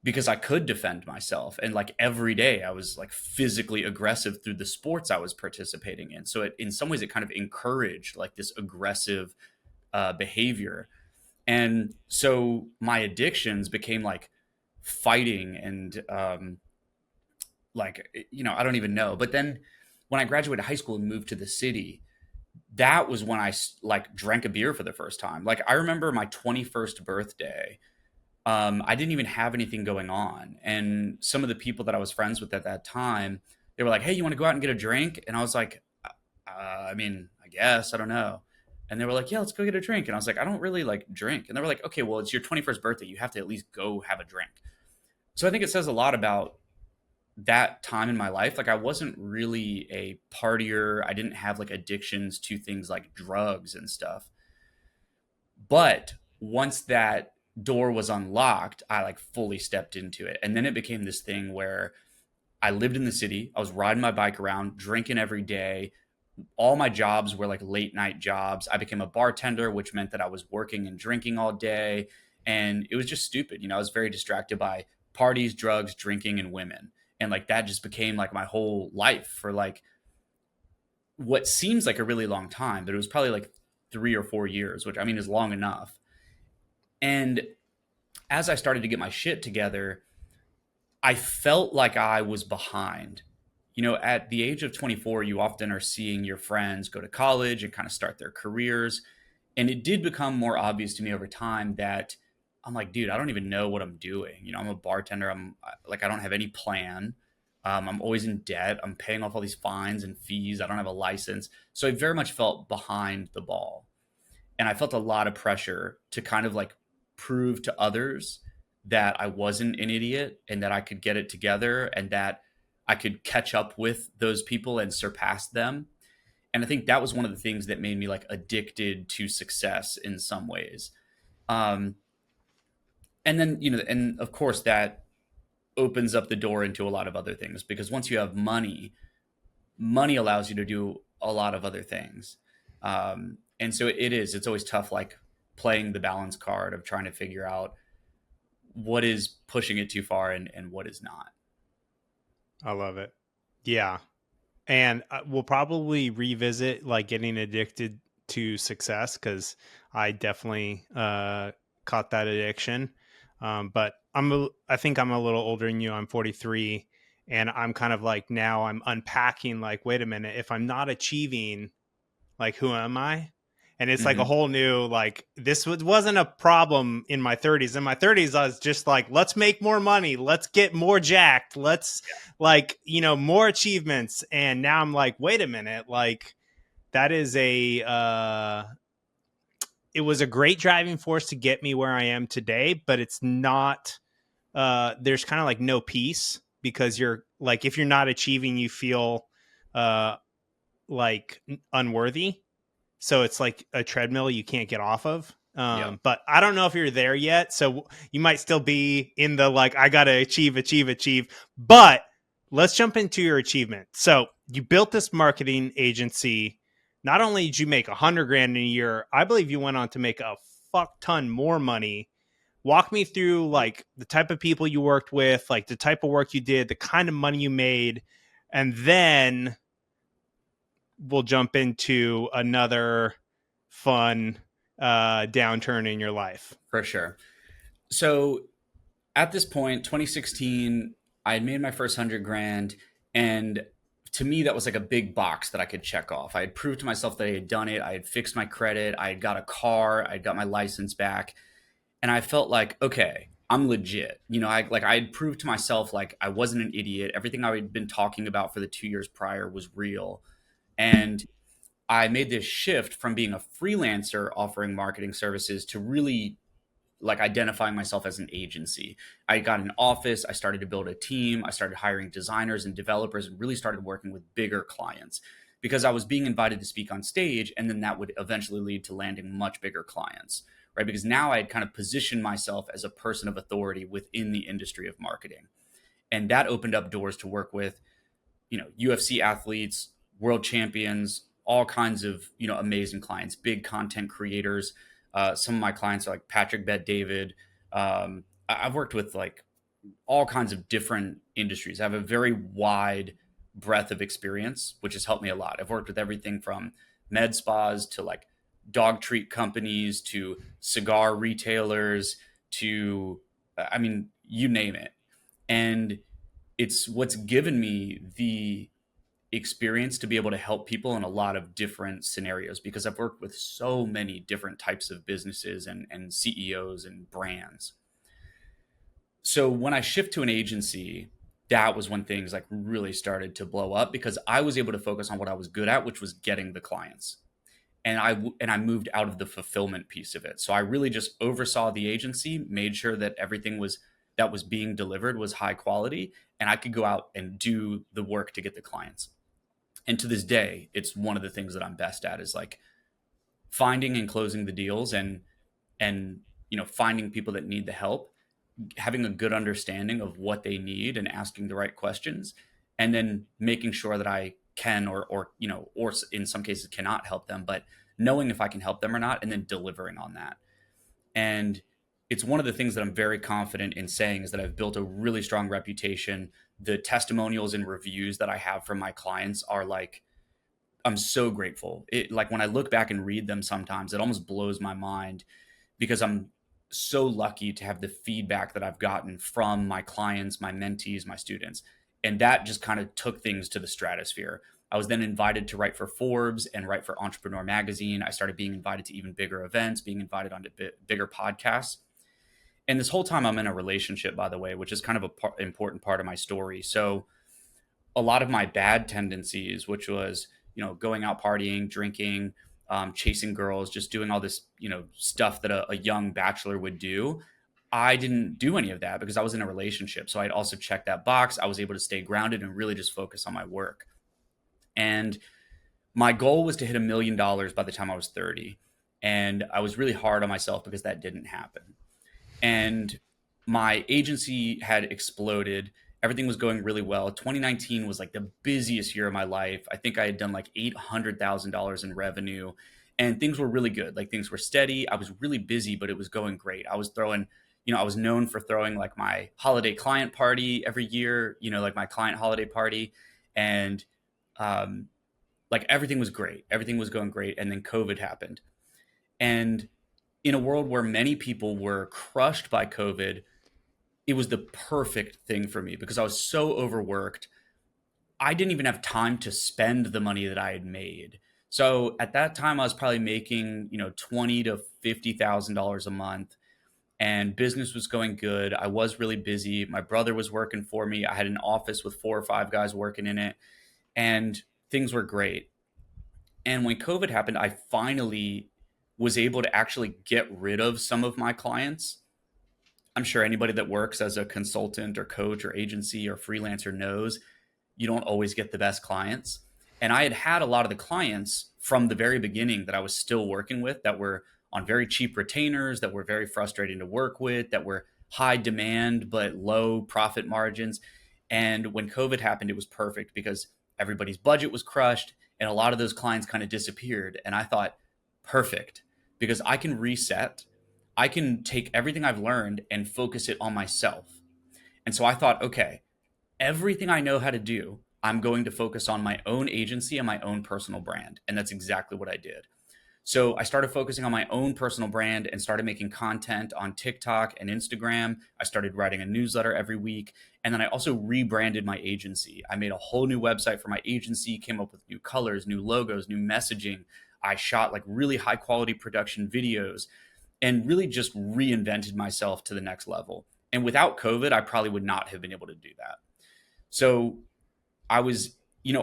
because I could defend myself. And like every day I was like physically aggressive through the sports I was participating in. So in some ways it kind of encouraged like this aggressive behavior. And so my addictions became like fighting and I don't even know. But then when I graduated high school and moved to the city, that was when I like drank a beer for the first time. Like I remember my 21st birthday. I didn't even have anything going on. And some of the people that I was friends with at that time, they were like, hey, you want to go out and get a drink? And I was like, I mean, I guess, I don't know. And they were like, yeah, let's go get a drink. And I was like, I don't really like drink. And they were like, okay, well, it's your 21st birthday. You have to at least go have a drink. So I think it says a lot about that time in my life. Like I wasn't really a partier. I didn't have like addictions to things like drugs and stuff. But once that door was unlocked, I like fully stepped into it. And then it became this thing where I lived in the city. I was riding my bike around, drinking every day. All my jobs were like late night jobs. I became a bartender, which meant that I was working and drinking all day. And it was just stupid. I was very distracted by parties, drugs, drinking, and women. And like that just became like my whole life for like what seems like a really long time, but it was probably like 3 or 4 years, which I mean is long enough. And as I started to get my shit together, I felt like I was behind. At the age of 24, you often are seeing your friends go to college and kind of start their careers. And it did become more obvious to me over time that I'm like, dude, I don't even know what I'm doing. I'm a bartender. I don't have any plan. I'm always in debt. I'm paying off all these fines and fees. I don't have a license. So I very much felt behind the ball. And I felt a lot of pressure to kind of like prove to others that I wasn't an idiot and that I could get it together and that I could catch up with those people and surpass them. And I think that was one of the things that made me like addicted to success in some ways. And then, and of course that opens up the door into a lot of other things because once you have money allows you to do a lot of other things. And so it's always tough, like playing the balance card of trying to figure out what is pushing it too far and what is not. I love it. Yeah. And we'll probably revisit like getting addicted to success because I definitely caught that addiction. But I think I'm a little older than you. I'm 43 and I'm kind of like now I'm unpacking like, wait a minute, if I'm not achieving, like, who am I? And it's like a whole new, like, this wasn't a problem in my 30s. In my 30s, I was just like, let's make more money. Let's get more jacked. Let's like, more achievements. And now I'm like, wait a minute, like that is it was a great driving force to get me where I am today, but it's not, there's kind of like no peace because you're like, if you're not achieving, you feel like unworthy. So it's like a treadmill you can't get off of. But I don't know if you're there yet. So you might still be in the, like, I got to achieve. But let's jump into your achievement. So you built this marketing agency. Not only did you make 100 grand in a year, I believe you went on to make a fuck ton more money. Walk me through like the type of people you worked with, like the type of work you did, the kind of money you made, and then we'll jump into another fun downturn in your life. For sure. So at this point, 2016, I had made my first 100 grand. And to me, that was like a big box that I could check off. I had proved to myself that I had done it. I had fixed my credit. I had got a car. I had got my license back. And I felt like, okay, I'm legit. I had proved to myself like I wasn't an idiot. Everything I had been talking about for the 2 years prior was real. And I made this shift from being a freelancer offering marketing services to really like identifying myself as an agency. I got an office, I started to build a team, I started hiring designers and developers and really started working with bigger clients because I was being invited to speak on stage, and then that would eventually lead to landing much bigger clients, right? Because now I had kind of positioned myself as a person of authority within the industry of marketing. And that opened up doors to work with, UFC athletes, world champions, all kinds of, amazing clients, big content creators. Some of my clients are like Patrick Bet David. I've worked with like all kinds of different industries. I have a very wide breadth of experience, which has helped me a lot. I've worked with everything from med spas to like dog treat companies to cigar retailers to, you name it. And it's what's given me the experience to be able to help people in a lot of different scenarios because I've worked with so many different types of businesses and CEOs and brands. So when I shift to an agency, that was when things like really started to blow up because I was able to focus on what I was good at, which was getting the clients. And I moved out of the fulfillment piece of it. So I really just oversaw the agency, made sure that everything that was being delivered was high quality, and I could go out and do the work to get the clients. And to this day, it's one of the things that I'm best at is like finding and closing the deals and finding people that need the help, having a good understanding of what they need and asking the right questions, and then making sure that I can or in some cases cannot help them, but knowing if I can help them or not, and then delivering on that. And it's one of the things that I'm very confident in saying is that I've built a really strong reputation. The testimonials and reviews that I have from my clients are like, I'm so grateful. Like when I look back and read them sometimes, it almost blows my mind because I'm so lucky to have the feedback that I've gotten from my clients, my mentees, my students. And that just kind of took things to the stratosphere. I was then invited to write for Forbes and write for Entrepreneur magazine. I started being invited to even bigger events, being invited onto bigger podcasts. And this whole time I'm in a relationship, by the way, which is kind of an important part of my story. So a lot of my bad tendencies, which was, going out partying, drinking, chasing girls, just doing all this, stuff that a young bachelor would do. I didn't do any of that because I was in a relationship. So I'd also check that box. I was able to stay grounded and really just focus on my work. And my goal was to hit $1 million by the time I was 30. And I was really hard on myself because that didn't happen. And my agency had exploded. Everything was going really well. 2019 was like the busiest year of my life. I think I had done like $800,000 in revenue and things were really good. Like things were steady. I was really busy, but it was going great. I was throwing, I was known for throwing like my holiday client party every year, like my client holiday party. And like everything was great. Everything was going great. And then COVID happened. And in a world where many people were crushed by COVID, it was the perfect thing for me because I was so overworked. I didn't even have time to spend the money that I had made. So at that time, I was probably making, $20,000 to $50,000 a month, and business was going good. I was really busy. My brother was working for me. I had an office with 4 or 5 guys working in it, and things were great. And when COVID happened, I finally was able to actually get rid of some of my clients. I'm sure anybody that works as a consultant or coach or agency or freelancer knows you don't always get the best clients. And I had a lot of the clients from the very beginning that I was still working with that were on very cheap retainers, that were very frustrating to work with, that were high demand but low profit margins. And when COVID happened, it was perfect because everybody's budget was crushed and a lot of those clients kind of disappeared. And I thought, perfect, because I can reset. I can take everything I've learned and focus it on myself. And so I thought, okay, everything I know how to do, I'm going to focus on my own agency and my own personal brand. And that's exactly what I did. So I started focusing on my own personal brand and started making content on TikTok and Instagram. I started writing a newsletter every week. And then I also rebranded my agency. I made a whole new website for my agency, came up with new colors, new logos, new messaging. I shot like really high quality production videos and really just reinvented myself to the next level. And without COVID, I probably would not have been able to do that. So I was,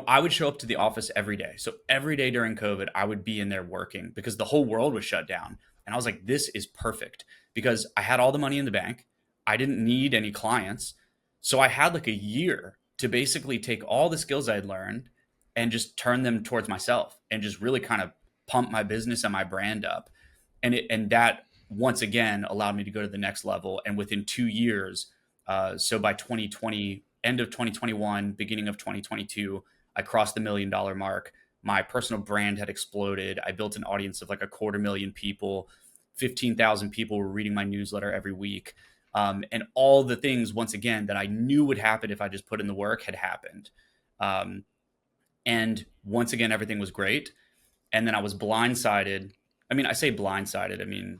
I would show up to the office every day. So every day during COVID, I would be in there working because the whole world was shut down. And I was like, this is perfect because I had all the money in the bank. I didn't need any clients. So I had like a year to basically take all the skills I had learned and just turn them towards myself and just really kind of pump my business and my brand up. And that once again allowed me to go to the next level. And within 2 years, so by 2020, end of 2021, beginning of 2022, I crossed the $1 million mark. My personal brand had exploded. I built an audience of like 250,000 people. 15,000 people were reading my newsletter every week. And all the things, once again, that I knew would happen if I just put in the work had happened. And once again, everything was great. And then I was blindsided. I mean, I say blindsided. I mean,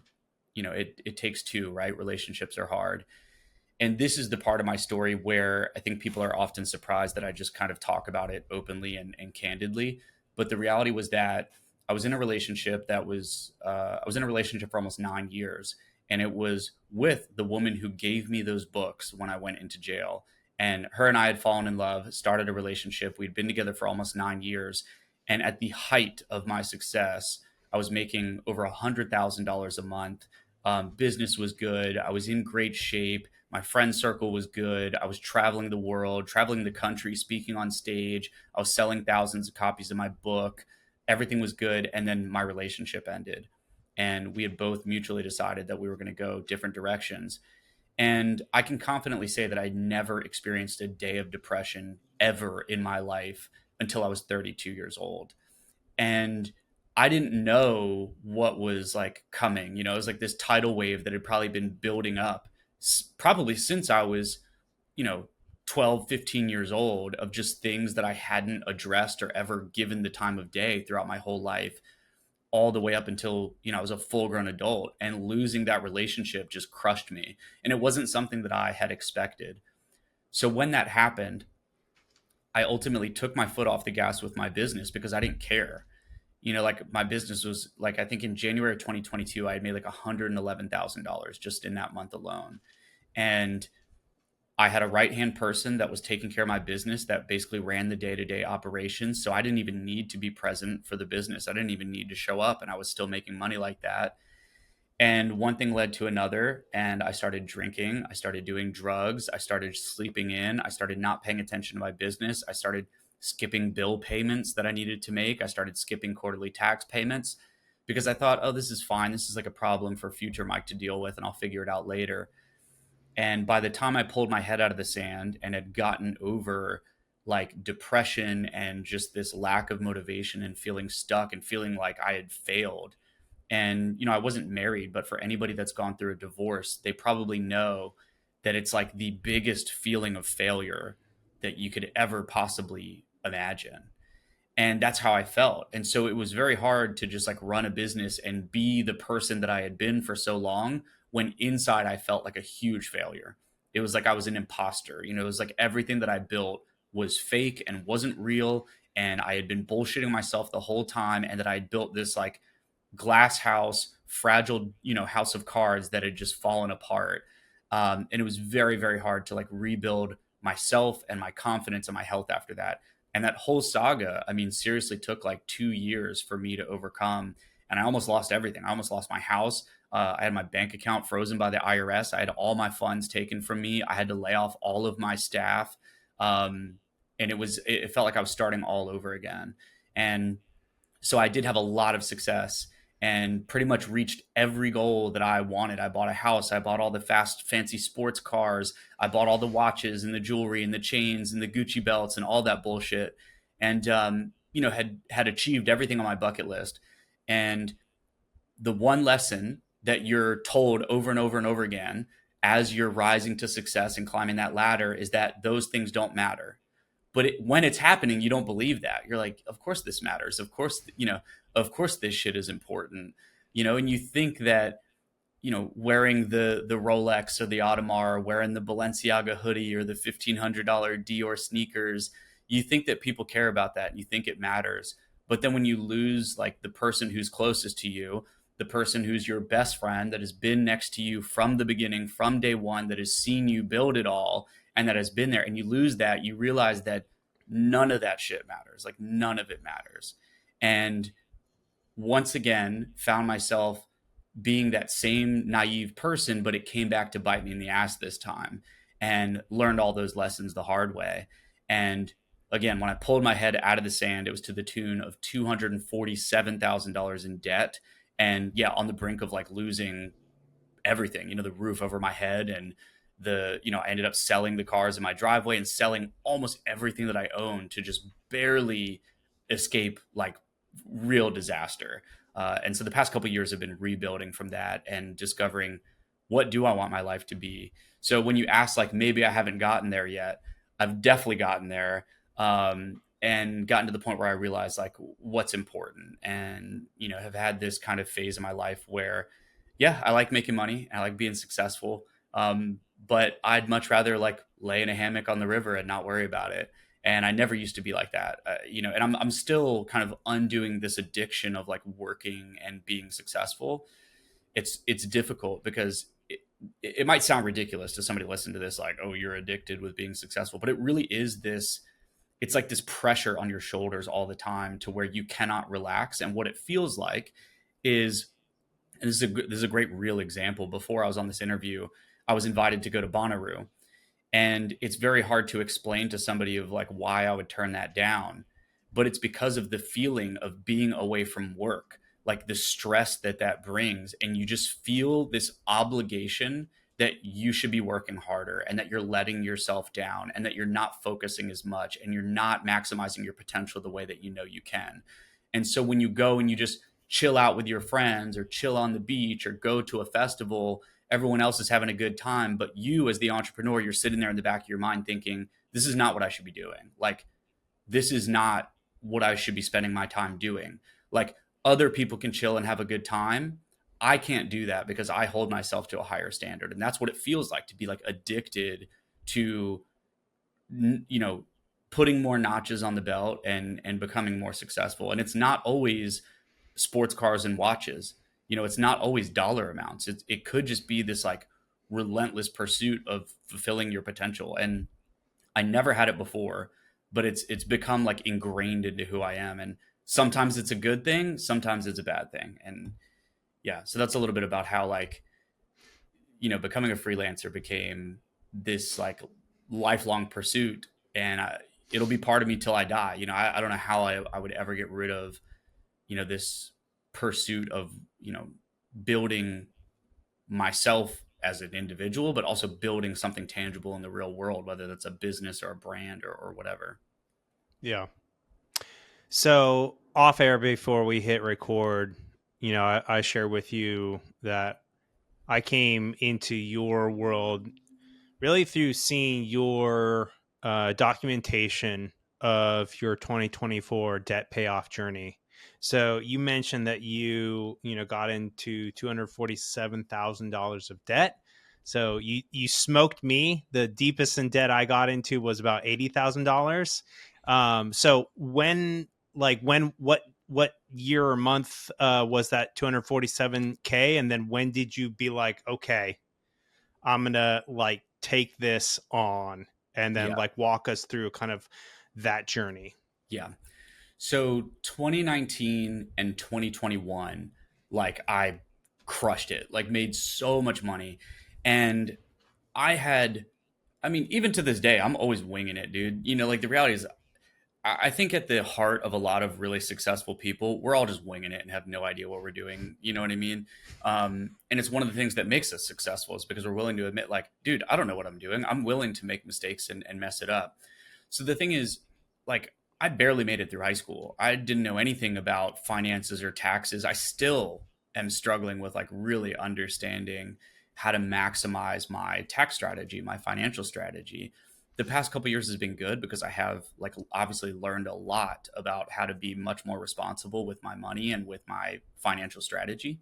it takes two, right? Relationships are hard. And this is the part of my story where I think people are often surprised that I just kind of talk about it openly and candidly. But the reality was that I was in a relationship I was in a relationship for almost 9 years. And it was with the woman who gave me those books when I went into jail. And her and I had fallen in love, started a relationship. We'd been together for almost 9 years. And at the height of my success, I was making over $100,000 a month. Business was good. I was in great shape. My friend circle was good. I was traveling the world, traveling the country, speaking on stage. I was selling thousands of copies of my book. Everything was good. And then my relationship ended. And we had both mutually decided that we were going to go different directions. And I can confidently say that I never experienced a day of depression ever in my life until I was 32 years old. And I didn't know what was like coming. It was like this tidal wave that had probably been building up probably since I was, you know, 12, 15 years old, of just things that I hadn't addressed or ever given the time of day throughout my whole life, all the way up until, I was a full grown adult. And losing that relationship just crushed me. And it wasn't something that I had expected. So when that happened, I ultimately took my foot off the gas with my business because I didn't care. Like my business was like, I think in January of 2022, I had made like $111,000 just in that month alone. And I had a right-hand person that was taking care of my business that basically ran the day-to-day operations. So I didn't even need to be present for the business. I didn't even need to show up, and I was still making money like that. And one thing led to another, and I started drinking. I started doing drugs. I started sleeping in. I started not paying attention to my business. I started skipping bill payments that I needed to make. I started skipping quarterly tax payments because I thought, oh, this is fine. This is like a problem for future Myke to deal with, and I'll figure it out later. And by the time I pulled my head out of the sand and had gotten over like depression and just this lack of motivation and feeling stuck and feeling like I had failed, and, I wasn't married, but for anybody that's gone through a divorce, they probably know that it's like the biggest feeling of failure that you could ever possibly imagine. And that's how I felt. And so it was very hard to just like run a business and be the person that I had been for so long, when inside I felt like a huge failure. It was like I was an imposter. It was like everything that I built was fake and wasn't real. And I had been bullshitting myself the whole time. And that I had built this like glass house, fragile, house of cards that had just fallen apart. And it was very, very hard to like rebuild myself and my confidence and my health after that. And that whole saga, I mean, seriously took like 2 years for me to overcome. And I almost lost everything. I almost lost my house. I had my bank account frozen by the IRS. I had all my funds taken from me. I had to lay off all of my staff. And it felt like I was starting all over again. And so I did have a lot of success. and pretty much reached every goal that I wanted. I bought a house, I bought all the fast, fancy sports cars, I bought all the watches and the jewelry and the chains and the Gucci belts and all that bullshit. And, had achieved everything on my bucket list. And the one lesson that you're told over and over and over again as you're rising to success and climbing that ladder is that those things don't matter. But when it's happening, you don't believe that. You're like, of course this matters. Of course, of course this shit is important. And you think that, wearing the Rolex or the Audemars, wearing the Balenciaga hoodie or the $1,500 Dior sneakers, you think that people care about that and you think it matters. But then when you lose like the person who's closest to you, the person who's your best friend that has been next to you from the beginning, from day one, that has seen you build it all and that has been there, and you lose that, you realize that none of that shit matters. Like none of it matters. And once again, found myself being that same naive person, but it came back to bite me in the ass this time, and learned all those lessons the hard way. And again, when I pulled my head out of the sand, it was to the tune of $247,000 in debt. And yeah, on the brink of like losing everything, the roof over my head, and I ended up selling the cars in my driveway and selling almost everything that I owned to just barely escape like real disaster. And so the past couple of years have been rebuilding from that and discovering, what do I want my life to be? So when you ask, like, maybe I haven't gotten there yet, I've definitely gotten there. And gotten to the point where I realized like what's important, and, have had this kind of phase in my life where, yeah, I like making money. I like being successful. But I'd much rather like lay in a hammock on the river and not worry about it. And I never used to be like that, and I'm still kind of undoing this addiction of like working and being successful. It's difficult because it might sound ridiculous to somebody listening to this, like, oh, you're addicted with being successful, but it really is this. It's like this pressure on your shoulders all the time to where you cannot relax. And what it feels like is, and this is a great real example. Before I was on this interview, I was invited to go to Bonnaroo, and it's very hard to explain to somebody of like why I would turn that down. But it's because of the feeling of being away from work, like the stress that brings. And you just feel this obligation that you should be working harder, and that you're letting yourself down, and that you're not focusing as much, and you're not maximizing your potential the way that you can. And so when you go and you just chill out with your friends, or chill on the beach, or go to a festival, everyone else is having a good time, but you as the entrepreneur, you're sitting there in the back of your mind thinking, this is not what I should be doing. Like, this is not what I should be spending my time doing. Like, other people can chill and have a good time. I can't do that because I hold myself to a higher standard. And that's what it feels like to be like addicted to, you know, putting more notches on the belt and becoming more successful. And it's not always sports cars and watches. It's not always dollar amounts. It could just be this like relentless pursuit of fulfilling your potential. And I never had it before, but it's become like ingrained into who I am. And sometimes it's a good thing, sometimes it's a bad thing. And yeah, so that's a little bit about how like, becoming a freelancer became this like lifelong pursuit. And it'll be part of me till I die. I don't know how I would ever get rid of, this pursuit of, building myself as an individual, but also building something tangible in the real world, whether that's a business or a brand or whatever. Yeah. So off air before we hit record, I share with you that I came into your world really through seeing your documentation of your 2024 debt payoff journey. So you mentioned that you got into $247,000 of debt. So you smoked me. The deepest in debt I got into was about $80,000. So what year or month was that 247K? And then when did you be like, okay, I'm going to like take this on, and then like walk us through kind of that journey? Yeah. So 2019 and 2021, like I crushed it, like made so much money. And I mean, even to this day, I'm always winging it, dude. Like the reality is I think at the heart of a lot of really successful people, we're all just winging it and have no idea what we're doing. You know what I mean? And it's one of the things that makes us successful is because we're willing to admit, like, dude, I don't know what I'm doing. I'm willing to make mistakes and mess it up. So the thing is, like, I barely made it through high school. I didn't know anything about finances or taxes. I still am struggling with like really understanding how to maximize my tax strategy, my financial strategy. The past couple years has been good because I have like obviously learned a lot about how to be much more responsible with my money and with my financial strategy.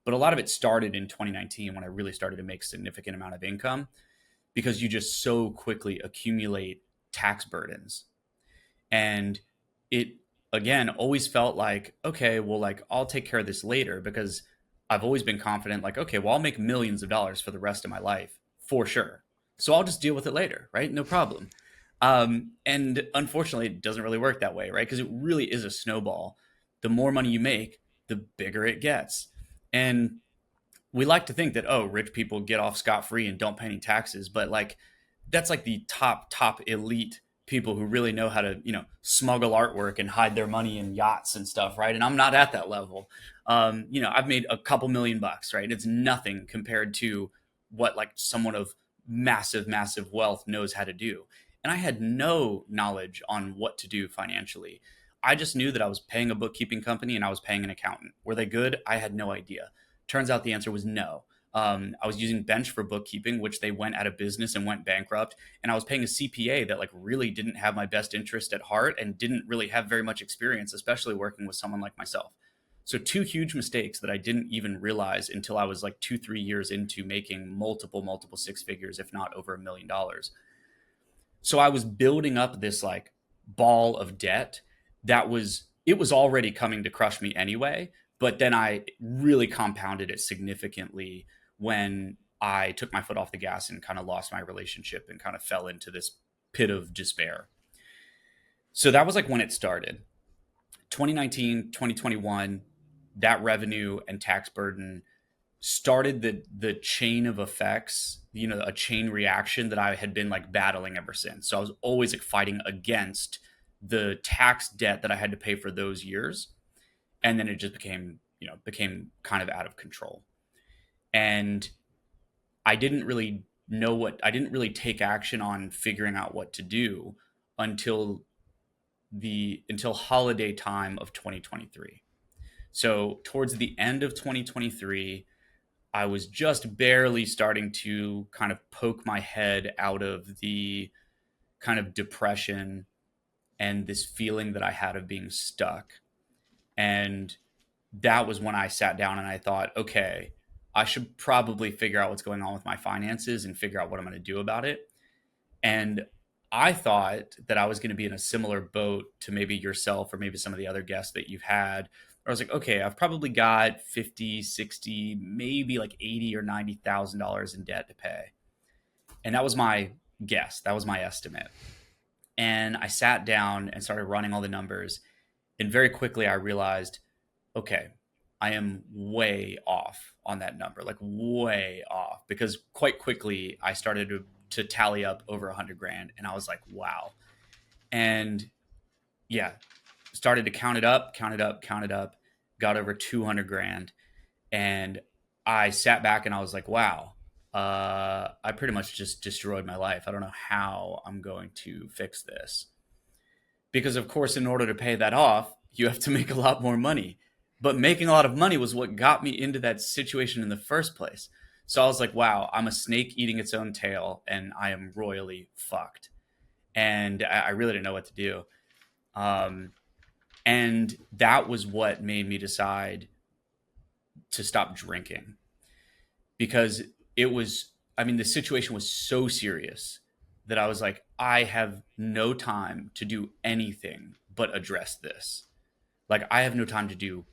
But a lot of it started in 2019 when I really started to make significant amount of income because you just so quickly accumulate tax burdens. And it again always felt like, okay, well, like I'll take care of this later because I've always been confident, like, okay, well, I'll make millions of dollars for the rest of my life for sure. So I'll just deal with it later, right? No problem. And unfortunately, it doesn't really work that way, right? Because it really is a snowball. The more money you make, the bigger it gets. And we like to think that, oh, rich people get off scot free and don't pay any taxes, but like that's like the top elite people who really know how to smuggle artwork and hide their money in yachts and stuff, right? And I'm not at that level. I've made a couple $1,000,000, right? It's nothing compared to what like someone of massive wealth knows how to do. And I had no knowledge on what to do financially. I just knew that I was paying a bookkeeping company and I was paying an accountant. Were they good? I had no idea. Turns out the answer was no. I was using Bench for bookkeeping, which they went out of business and went bankrupt. And I was paying a CPA that like really didn't have my best interest at heart and didn't really have very much experience, especially working with someone like myself. So two huge mistakes that I didn't even realize until I was like 2, 3 years into making multiple six figures, if not over $1,000,000. So I was building up this like ball of debt it was already coming to crush me anyway. But then I really compounded it significantly when I took my foot off the gas and kind of lost my relationship and kind of fell into this pit of despair. So that was like when it started. 2019, 2021, that revenue and tax burden started the chain of effects, a chain reaction that I had been like battling ever since. So I was always like fighting against the tax debt that I had to pay for those years. And then it just became kind of out of control. And I didn't really take action on figuring out what to do until until holiday time of 2023. So towards the end of 2023, I was just barely starting to kind of poke my head out of the kind of depression and this feeling that I had of being stuck. And that was when I sat down and I thought, okay, I should probably figure out what's going on with my finances and figure out what I'm going to do about it. And I thought that I was going to be in a similar boat to maybe yourself or maybe some of the other guests that you've had. I was like, okay, I've probably got 50, 60, maybe like 80 or $90,000 in debt to pay. And that was my guess. That was my estimate. And I sat down and started running all the numbers. And very quickly I realized, okay, I am way off on that number, like way off, because quite quickly I started to tally up over 100 grand. And I was like, wow. And yeah, started to count it up, got over 200 grand. And I sat back and I was like, wow, I pretty much just destroyed my life. I don't know how I'm going to fix this. Because, of course, in order to pay that off, you have to make a lot more money. But making a lot of money was what got me into that situation in the first place. So I was like, wow, I'm a snake eating its own tail and I am royally fucked. And I really didn't know what to do. And that was what made me decide to stop drinking because the situation was so serious that I was like, I have no time to do anything but address this. Like, I have no time to do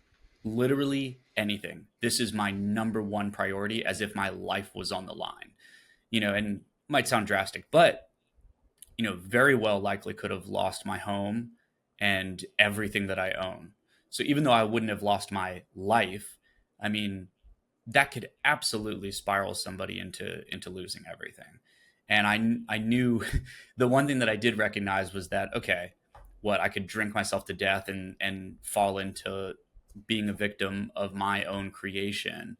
literally anything. This is my number one priority, as if my life was on the line, and might sound drastic, but, very well likely could have lost my home and everything that I own. So even though I wouldn't have lost my life, I mean, that could absolutely spiral somebody into losing everything. And I knew the one thing that I did recognize was that, okay, I could drink myself to death and fall into being a victim of my own creation.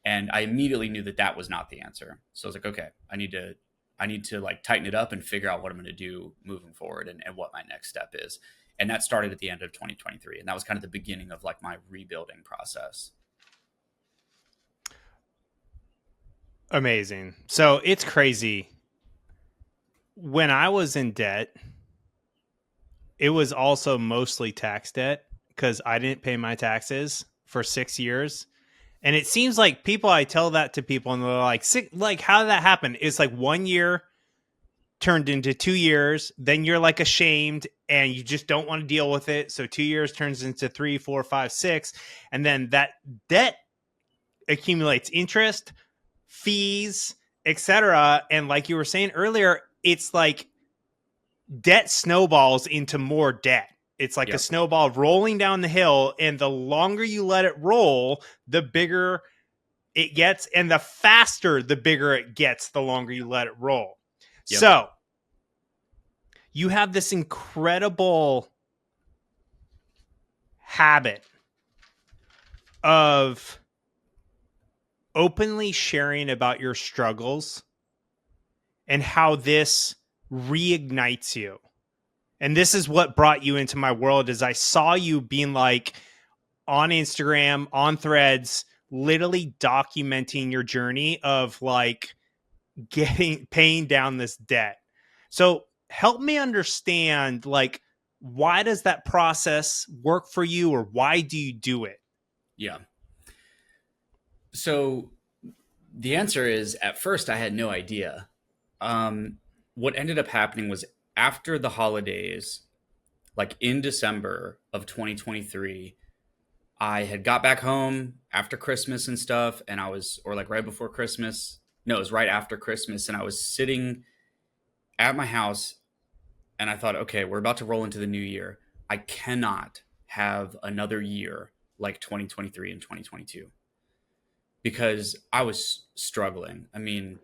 And I immediately knew that that was not the answer. So I was like, okay, I need to like tighten it up and figure out what I'm going to do moving forward, and what my next step is. And that started at the end of 2023. And that was kind of the beginning of like my rebuilding process. Amazing. So it's crazy. When I was in debt, it was also mostly tax debt because I didn't pay my taxes for 6 years. And it seems like I tell that to people and they're like, how did that happen? It's like 1 year turned into 2 years. Then you're like ashamed and you just don't want to deal with it. So 2 years turns into 3, 4, 5, 6. And then that debt accumulates interest, fees, etc. And like you were saying earlier, it's like debt snowballs into more debt. It's like a snowball rolling down the hill, and the longer you let it roll, the bigger it gets, and the faster the bigger it gets the longer you let it roll. Yep. So you have this incredible habit of openly sharing about your struggles and how this reignites you. And this is what brought you into my world, is I saw you being like on Instagram, on Threads, literally documenting your journey of like paying down this debt. So help me understand, like, why does that process work for you, or why do you do it? Yeah. So the answer is, at first I had no idea. What ended up happening was, after the holidays, like in December of 2023, I had got back home after Christmas and stuff, and or like right before Christmas. No, it was right after Christmas, and I was sitting at my house, and I thought, okay, we're about to roll into the new year. I cannot have another year like 2023 and 2022, because I was struggling. I mean,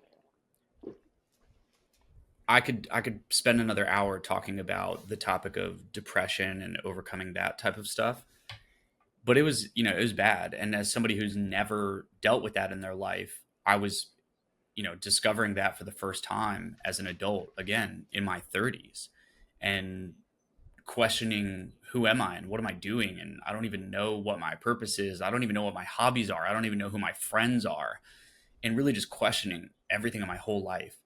I could spend another hour talking about the topic of depression and overcoming that type of stuff. But it was, it was bad. And as somebody who's never dealt with that in their life, I was, discovering that for the first time as an adult, again, in my 30s, and questioning, who am I and what am I doing? And I don't even know what my purpose is. I don't even know what my hobbies are. I don't even know who my friends are. And really just questioning everything in my whole life.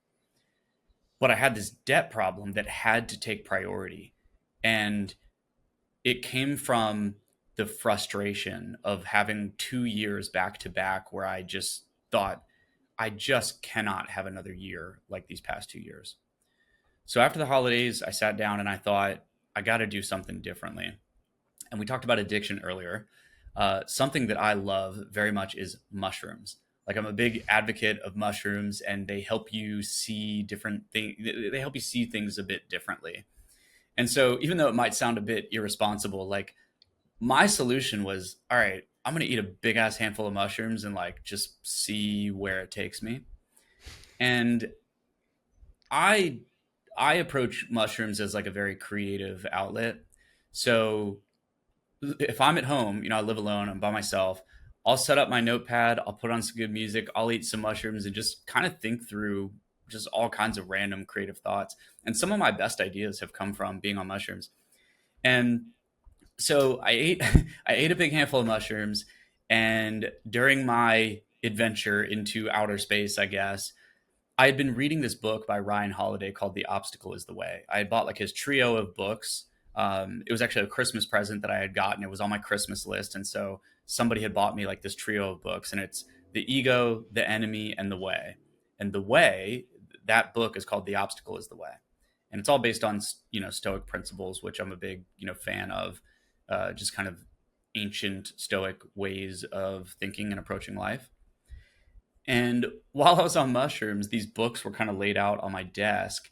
But I had this debt problem that had to take priority. And it came from the frustration of having 2 years back to back where I just thought, I just cannot have another year like these past 2 years. So after the holidays, I sat down and I thought, I got to do something differently. And we talked about addiction earlier. Something that I love very much is mushrooms. Like, I'm a big advocate of mushrooms, and they help you see different things. They help you see things a bit differently. And so, even though it might sound a bit irresponsible, like, my solution was, all right, I'm going to eat a big ass handful of mushrooms and like just see where it takes me. And I approach mushrooms as like a very creative outlet. So if I'm at home, I live alone, I'm by myself, I'll set up my notepad, I'll put on some good music, I'll eat some mushrooms and just kind of think through just all kinds of random creative thoughts. And some of my best ideas have come from being on mushrooms. And so I ate I ate a big handful of mushrooms, and during my adventure into outer space, I guess, I had been reading this book by Ryan Holiday called The Obstacle is the Way. I had bought like his trio of books. It was actually a Christmas present that I had gotten. It was on my Christmas list. And so somebody had bought me like this trio of books, and it's The Ego, The Enemy, and The Way. And The Way, that book is called The Obstacle is the Way. And it's all based on, Stoic principles, which I'm a big, fan of, just kind of ancient Stoic ways of thinking and approaching life. And while I was on mushrooms, these books were kind of laid out on my desk,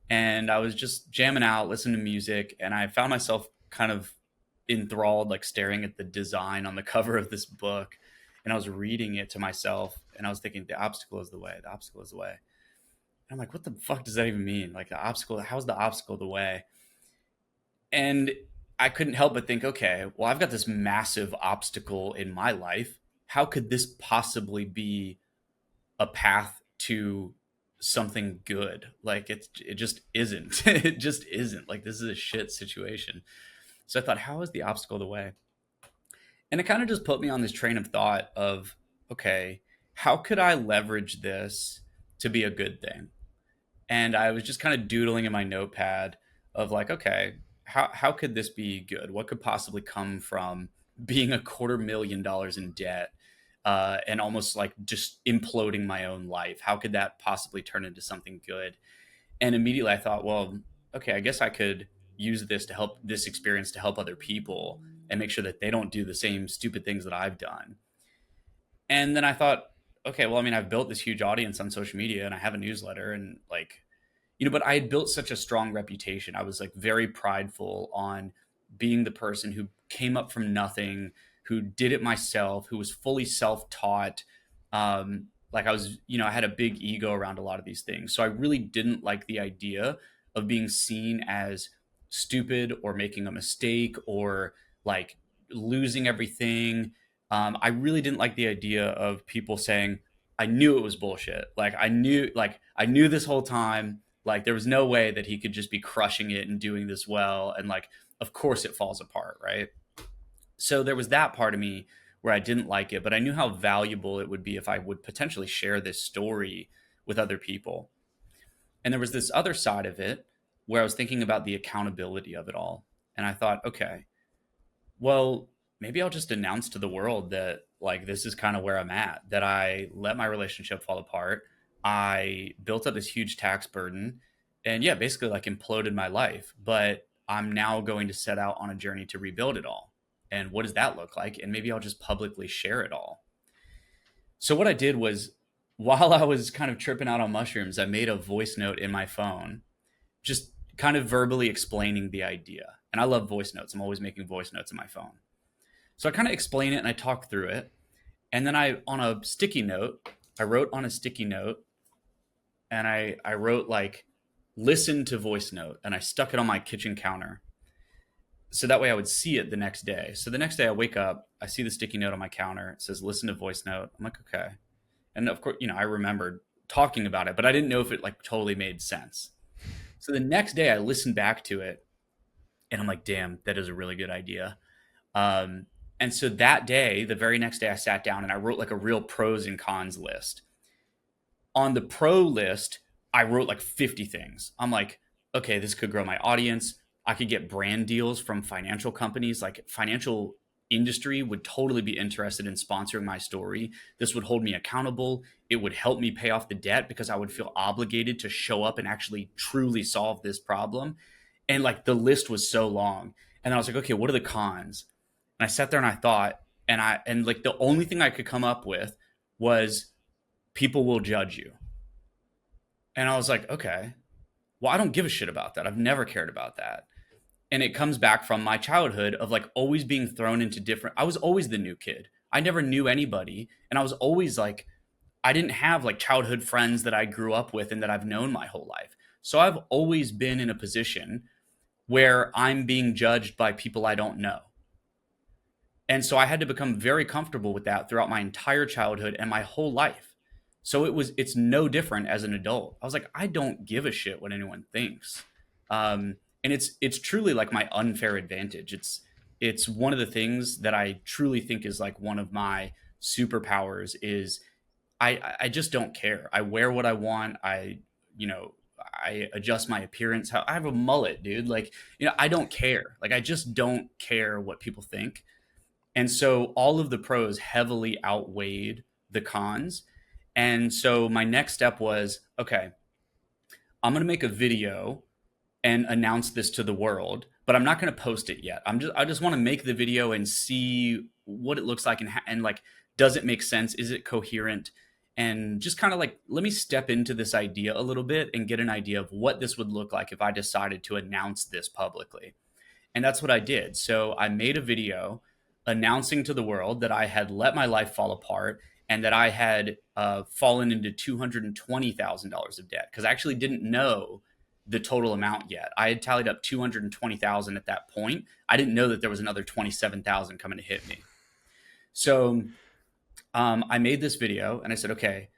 and I was just jamming out, listening to music, and I found myself kind of enthralled, like staring at the design on the cover of this book. And I was reading it to myself, and I was thinking, the obstacle is the way, the obstacle is the way. And I'm like, what the fuck does that even mean? Like, the obstacle, how's the obstacle the way? And I couldn't help but think, okay, well, I've got this massive obstacle in my life. How could this possibly be a path to something good? Like it just isn't. It just isn't. Like this is a shit situation. So I thought, how is the obstacle the way? And it kind of just put me on this train of thought of, okay, how could I leverage this to be a good thing? And I was just kind of doodling in my notepad of like, okay, how could this be good? What could possibly come from being $250,000 in debt, and almost like just imploding my own life? How could that possibly turn into something good? And immediately I thought, well, okay, I guess I could use this experience to help other people and make sure that they don't do the same stupid things that I've done. And then I thought, okay, well, I mean, I've built this huge audience on social media and I have a newsletter and like, but I had built such a strong reputation. I was like very prideful on being the person who came up from nothing, who did it myself, who was fully self-taught. Like I was, I had a big ego around a lot of these things. So I really didn't like the idea of being seen as stupid or making a mistake or like losing everything. I really didn't like the idea of people saying, I knew it was bullshit. Like I knew this whole time, like there was no way that he could just be crushing it and doing this well. And like, of course it falls apart, right? So there was that part of me where I didn't like it, but I knew how valuable it would be if I would potentially share this story with other people. And there was this other side of it where I was thinking about the accountability of it all. And I thought, okay, well, maybe I'll just announce to the world that like this is kind of where I'm at, that I let my relationship fall apart. I built up this huge tax burden and yeah, basically like imploded my life, but I'm now going to set out on a journey to rebuild it all. And what does that look like? And maybe I'll just publicly share it all. So what I did was while I was kind of tripping out on mushrooms, I made a voice note in my phone, just kind of verbally explaining the idea. And I love voice notes. I'm always making voice notes in my phone. So I kind of explain it and I talk through it. And then on a sticky note, I wrote on a sticky note and I wrote like, listen to voice note. And I stuck it on my kitchen counter. So that way I would see it the next day. So the next day I wake up, I see the sticky note on my counter. It says, listen to voice note. I'm like, okay. And of course, I remembered talking about it, but I didn't know if it like totally made sense. So the next day I listened back to it and I'm like, damn, that is a really good idea. And so that day, the very next day, I sat down and I wrote like a real pros and cons list. On the pro list, I wrote like 50 things. I'm like, okay, this could grow my audience. I could get brand deals from financial companies. Like financial industry would totally be interested in sponsoring my story. This would hold me accountable. It would help me pay off the debt because I would feel obligated to show up and actually truly solve this problem. And like the list was so long. And I was like, okay, what are the cons? And I sat there and I thought, and like the only thing I could come up with was people will judge you. And I was like, okay, well, I don't give a shit about that. I've never cared about that. And it comes back from my childhood of like always being thrown into I was always the new kid. I never knew anybody. And I was always like, I didn't have like childhood friends that I grew up with and that I've known my whole life. So I've always been in a position where I'm being judged by people I don't know. And so I had to become very comfortable with that throughout my entire childhood and my whole life. So it's no different as an adult. I was like, I don't give a shit what anyone thinks. And it's truly like my unfair advantage. It's one of the things that I truly think is like one of my superpowers is I just don't care. I wear what I want. I adjust my appearance. I have a mullet, dude. Like, I don't care. Like, I just don't care what people think. And so all of the pros heavily outweighed the cons. And so my next step was, okay, I'm going to make a video and announce this to the world, but I'm not going to post it yet. I just want to make the video and see what it looks like and like, does it make sense? Is it coherent? And just kind of like, let me step into this idea a little bit and get an idea of what this would look like if I decided to announce this publicly. And that's what I did. So I made a video announcing to the world that I had let my life fall apart and that I had fallen into $220,000 of debt because I actually didn't know the total amount yet. I had tallied up 220,000 at that point. I didn't know that there was another 27,000 coming to hit me. So I made this video and I said, okay,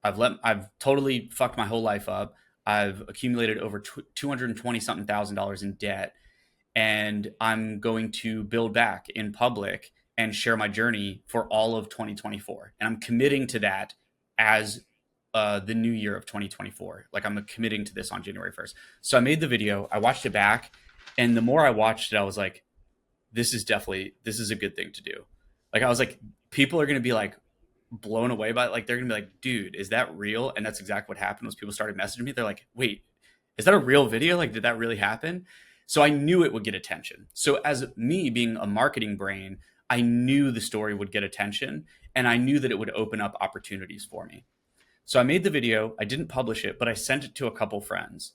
I've totally fucked my whole life up. I've accumulated over 220 something thousand dollars in debt, and I'm going to build back in public and share my journey for all of 2024. And I'm committing to that as the new year of 2024. Like, I'm committing to this on January 1st. So I made the video, I watched it back, and the more I watched it, I was like, this is a good thing to do. Like, I was like, people are going to be like blown away by it. Like, they're going to be like, dude, is that real? And that's exactly what happened. Was people started messaging me. They're like, wait, is that a real video? Like, did that really happen? So I knew it would get attention. So as me being a marketing brain, I knew the story would get attention, and I knew that it would open up opportunities for me. So I made the video. I didn't publish it, but I sent it to a couple friends.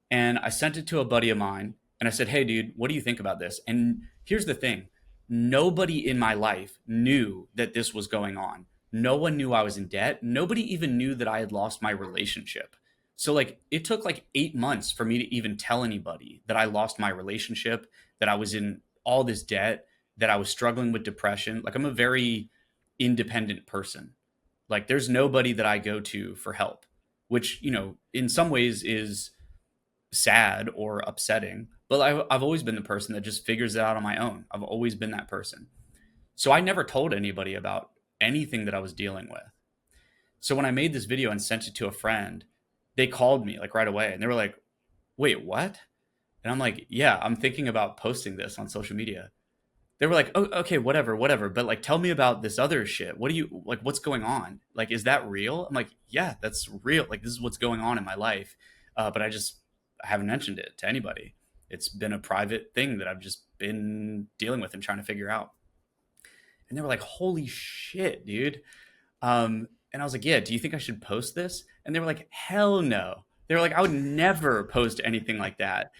And I sent it to a buddy of mine, and I said, hey, dude, what do you think about this? And here's the thing. Nobody in my life knew that this was going on. No one knew I was in debt. Nobody even knew that I had lost my relationship. So like, it took like 8 months for me to even tell anybody that I lost my relationship, that I was in all this debt, that I was struggling with depression. Like, I'm a very independent person. Like, there's nobody that I go to for help, which, in some ways is sad or upsetting, but I've always been the person that just figures it out on my own. I've always been that person. So I never told anybody about anything that I was dealing with. So when I made this video and sent it to a friend, they called me like right away, and they were like, wait, what? And I'm like, yeah, I'm thinking about posting this on social media. They were like, oh, okay, whatever. But like, tell me about this other shit. What do you like? What's going on? Like, is that real? I'm like, yeah, that's real. Like, this is what's going on in my life. But I haven't mentioned it to anybody. It's been a private thing that I've just been dealing with and trying to figure out. And they were like, holy shit, dude. And I was like, yeah, do you think I should post this? And they were like, hell no. They were like, I would never post anything like that.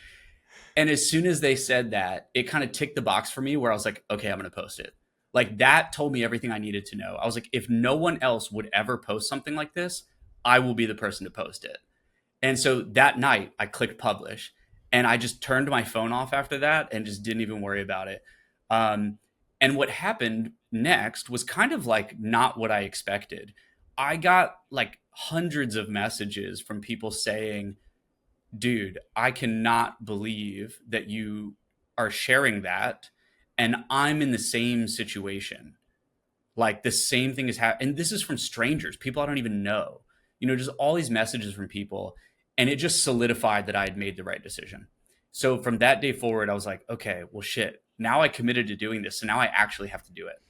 And as soon as they said that, it kind of ticked the box for me where I was like, okay, I'm going to post it. Like, that told me everything I needed to know. I was like, if no one else would ever post something like this, I will be the person to post it. And so that night I clicked publish, and I just turned my phone off after that and just didn't even worry about it. And what happened next was kind of like not what I expected. I got like hundreds of messages from people saying, dude, I cannot believe that you are sharing that. And I'm in the same situation. Like, the same thing is happening. And this is from strangers, people I don't even know, just all these messages from people. And it just solidified that I had made the right decision. So from that day forward, I was like, okay, well, shit, now I committed to doing this. So now I actually have to do it.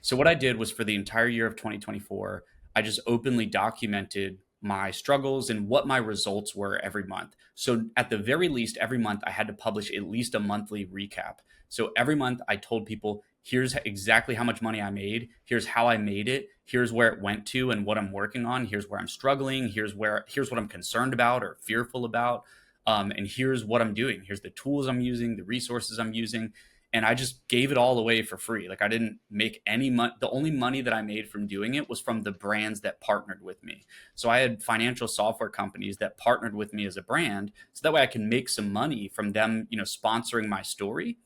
So what I did was, for the entire year of 2024, I just openly documented my struggles and what my results were every month. So at the very least, every month I had to publish at least a monthly recap. So every month I told people, here's exactly how much money I made. Here's how I made it. Here's where it went to and what I'm working on. Here's where I'm struggling. Here's what I'm concerned about or fearful about. And here's what I'm doing. Here's the tools I'm using, the resources I'm using. And I just gave it all away for free. Like, I didn't make any money. The only money that I made from doing it was from the brands that partnered with me. So I had financial software companies that partnered with me as a brand. So that way I can make some money from them, sponsoring my story.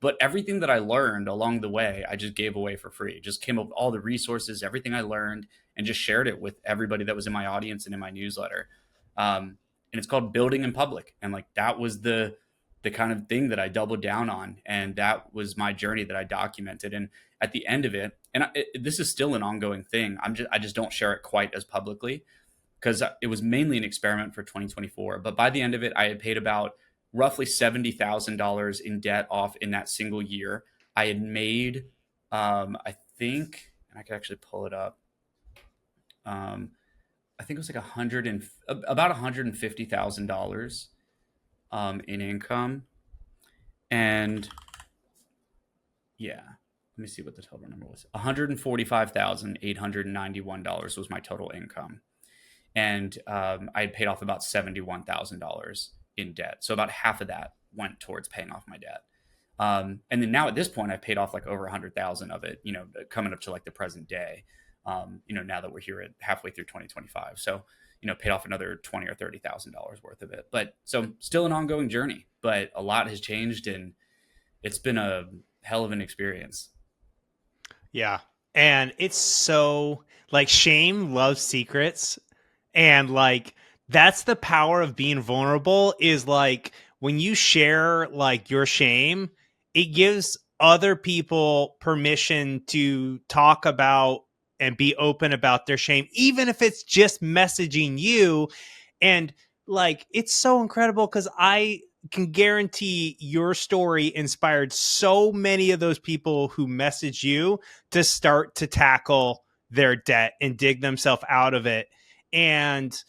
But everything that I learned along the way, I just gave away for free. It just came up with all the resources, everything I learned, and just shared it with everybody that was in my audience and in my newsletter. And it's called Building in Public. And like, that was the kind of thing that I doubled down on. And that was my journey that I documented. And at the end of it, this is still an ongoing thing. I just don't share it quite as publicly, because it was mainly an experiment for 2024. But by the end of it, I had paid about roughly $70,000 in debt off in that single year. I had made, I think, and I could actually pull it up. I think it was like about $150,000 in income. And yeah, let me see what the total number was. $145,891 was my total income. And I had paid off about $71,000 in debt. So about half of that went towards paying off my debt. And then now at this point, I've paid off like over 100,000 of it, coming up to like the present day, now that we're here at halfway through 2025. So, paid off another 20 or $30,000 worth of it. But so still an ongoing journey, but a lot has changed and it's been a hell of an experience. Yeah. And it's so like shame loves secrets. And like that's the power of being vulnerable is like when you share like your shame, it gives other people permission to talk about and be open about their shame, even if it's just messaging you. And like it's so incredible because I can guarantee your story inspired so many of those people who message you to start to tackle their debt and dig themselves out of it. And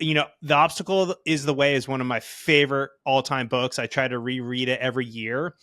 The Obstacle is the Way is one of my favorite all-time books. I try to reread it every year.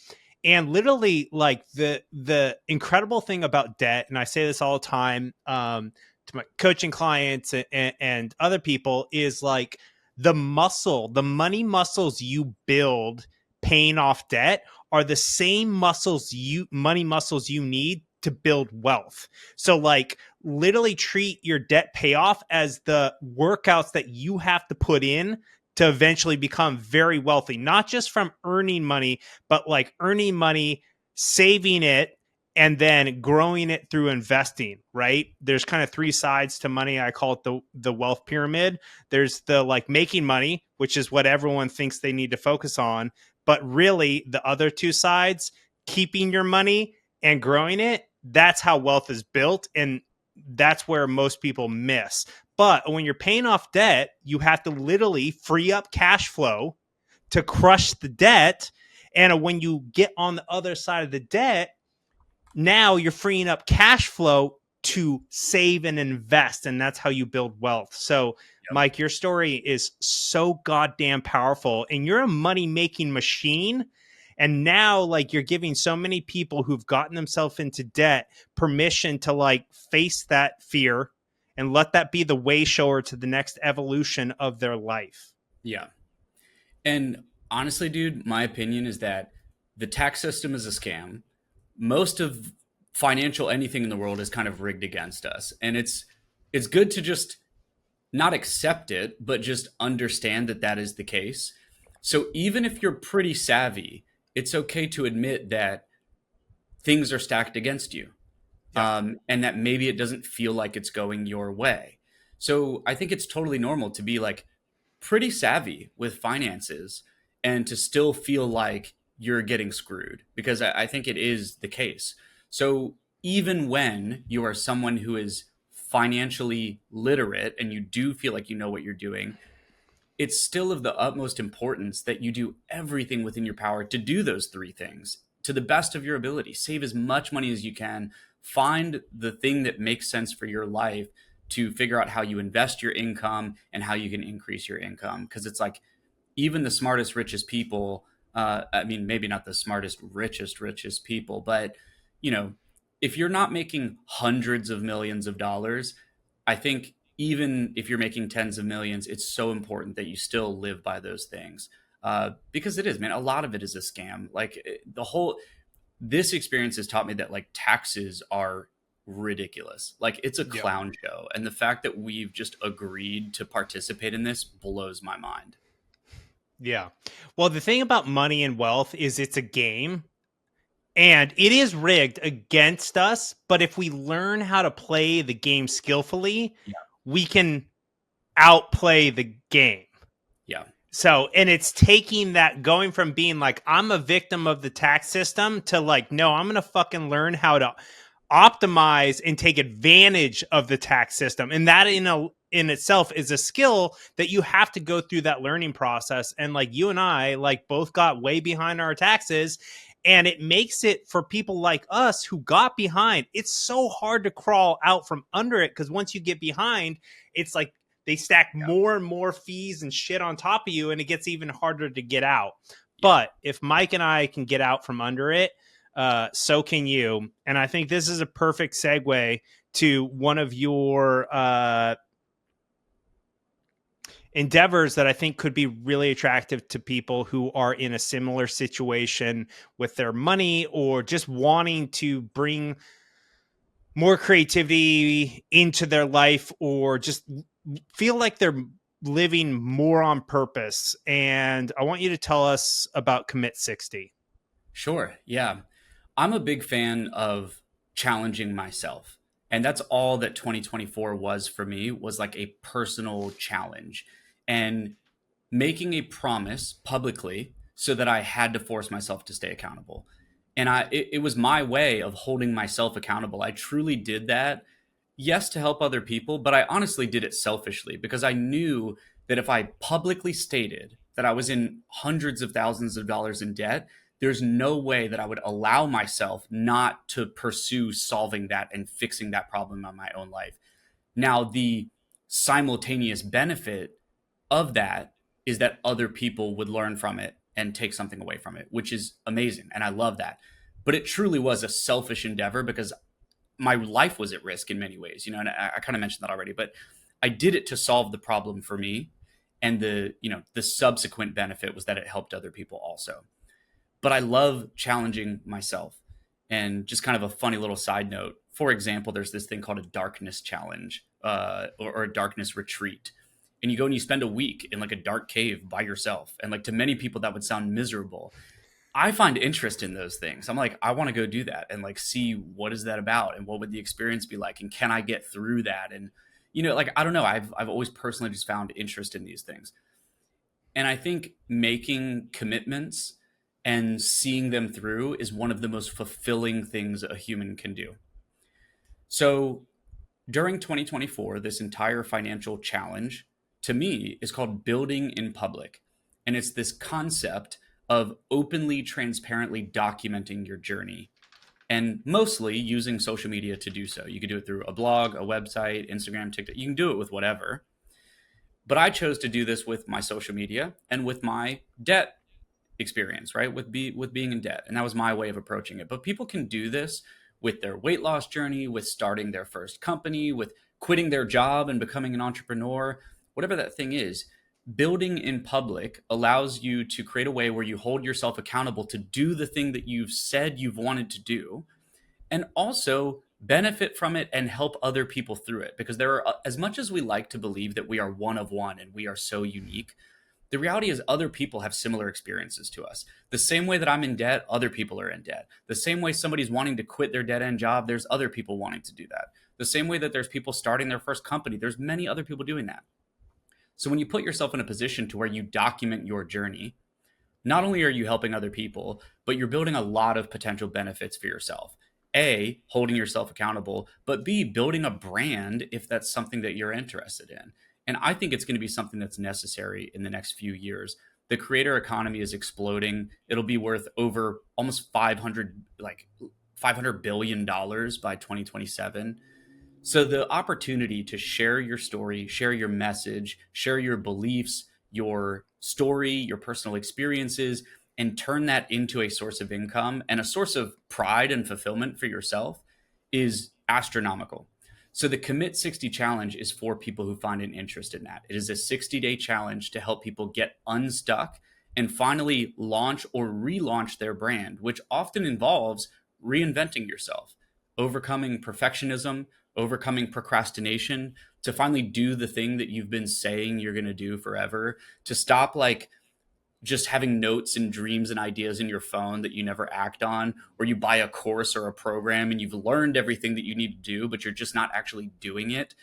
And literally, like the incredible thing about debt, and I say this all the time to my coaching clients and other people, is like the money muscles you build paying off debt are the same money muscles you need to build wealth. So like literally treat your debt payoff as the workouts that you have to put in to eventually become very wealthy, not just from earning money, but like earning money, saving it, and then growing it through investing, right? There's kind of three sides to money. I call it the wealth pyramid. There's the like making money, which is what everyone thinks they need to focus on. But really, the other two sides, keeping your money and growing it, that's how wealth is built. And that's where most people miss. But when you're paying off debt, you have to literally free up cash flow to crush the debt. And when you get on the other side of the debt, now you're freeing up cash flow to save and invest. And that's how you build wealth. So, Yep. Myke, your story is so goddamn powerful and you're a money making machine. And now, like, you're giving so many people who've gotten themselves into debt permission to like face that fear and let that be the way shower to the next evolution of their life. Yeah. And honestly, dude, my opinion is that the tax system is a scam. Most of financial anything in the world is kind of rigged against us. And it's good to just not accept it, but just understand that that is the case. So even if you're pretty savvy, it's okay to admit that things are stacked against you, Yeah. and that maybe it doesn't feel like it's going your way. So I think it's totally normal to be like pretty savvy with finances and to still feel like you're getting screwed because I think it is the case. So even when you are someone who is financially literate and you do feel like you know what you're doing, it's still of the utmost importance that you do everything within your power to do those three things to the best of your ability. Save as much money as you can, find the thing that makes sense for your life to figure out how you invest your income and how you can increase your income. Because it's like even the smartest, richest people, I mean, maybe not the smartest, richest people, but you know, if you're not making hundreds of millions of dollars, I think even if you're making tens of millions, it's so important that you still live by those things. Because it is, man, a lot of it is a scam. Like this experience has taught me that like taxes are ridiculous. Like it's a Yep. clown show. And the fact that we've just agreed to participate in this blows my mind. Yeah. Well, the thing about money and wealth is it's a game and it is rigged against us. But if we learn how to play the game skillfully, Yeah. we can outplay the game. Yeah. So, and it's taking that going from being like, I'm a victim of the tax system to like, no, I'm going to fucking learn how to optimize and take advantage of the tax system. And that in itself is a skill that you have to go through that learning process. And like you and I like both got way behind our taxes and it makes it for people like us who got behind. It's so hard to crawl out from under it because once you get behind, it's like they stack Yeah. more and more fees and shit on top of you and it gets even harder to get out. Yeah. But if Myke and I can get out from under it, so can you. And I think this is a perfect segue to one of your endeavors that I think could be really attractive to people who are in a similar situation with their money or just wanting to bring more creativity into their life or just feel like they're living more on purpose. And I want you to tell us about Commit 60. Sure. Yeah. I'm a big fan of challenging myself. And that's all that 2024 was for me, was like a personal challenge and making a promise publicly so that I had to force myself to stay accountable. And it was my way of holding myself accountable. I truly did that, yes, to help other people, but I honestly did it selfishly because I knew that if I publicly stated that I was in hundreds of thousands of dollars in debt, there's no way that I would allow myself not to pursue solving that and fixing that problem in my own life. Now, the simultaneous benefit of that is that other people would learn from it and take something away from it, which is amazing. And I love that. But it truly was a selfish endeavor because my life was at risk in many ways, you know, and I kind of mentioned that already, but I did it to solve the problem for me. And the subsequent benefit was that it helped other people also. But I love challenging myself. And just kind of a funny little side note. For example, there's this thing called a darkness challenge, or a darkness retreat. And you go and you spend a week in like a dark cave by yourself. And like to many people, that would sound miserable. I find interest in those things. I'm like, I want to go do that and like see what is that about and what would the experience be like and can I get through that? And like I don't know, I've always personally just found interest in these things. And I think making commitments and seeing them through is one of the most fulfilling things a human can do. So during 2024, this entire financial challenge to me is called building in public. And it's this concept of openly, transparently documenting your journey and mostly using social media to do so. You could do it through a blog, a website, Instagram, TikTok. You can do it with whatever. But I chose to do this with my social media and with my debt experience, right? With being in debt. And that was my way of approaching it. But people can do this with their weight loss journey, with starting their first company, with quitting their job and becoming an entrepreneur, whatever that thing is. Building in public allows you to create a way where you hold yourself accountable to do the thing that you've said you've wanted to do, and also benefit from it and help other people through it. Because there are, as much as we like to believe that we are one of one and we are so unique, the reality is other people have similar experiences to us. The same way that I'm in debt, other people are in debt. The same way somebody's wanting to quit their dead end job, there's other people wanting to do that. The same way that there's people starting their first company, there's many other people doing that. So when you put yourself in a position to where you document your journey, not only are you helping other people, but you're building a lot of potential benefits for yourself. A, holding yourself accountable, but B, building a brand if that's something that you're interested in. And I think it's going to be something that's necessary in the next few years. The creator economy is exploding. It'll be worth over almost 500 billion dollars by 2027. So the opportunity to share your story, share your message, share your beliefs, your story, your personal experiences, and turn that into a source of income and a source of pride and fulfillment for yourself is astronomical. So the Commit 60 challenge is for people who find an interest in that. It is a 60-day challenge to help people get unstuck and finally launch or relaunch their brand, which often involves reinventing yourself, overcoming perfectionism, overcoming procrastination, to finally do the thing that you've been saying you're going to do forever, to stop like just having notes and dreams and ideas in your phone that you never act on, or you buy a course or a program and you've learned everything that you need to do, but you're just not actually doing it.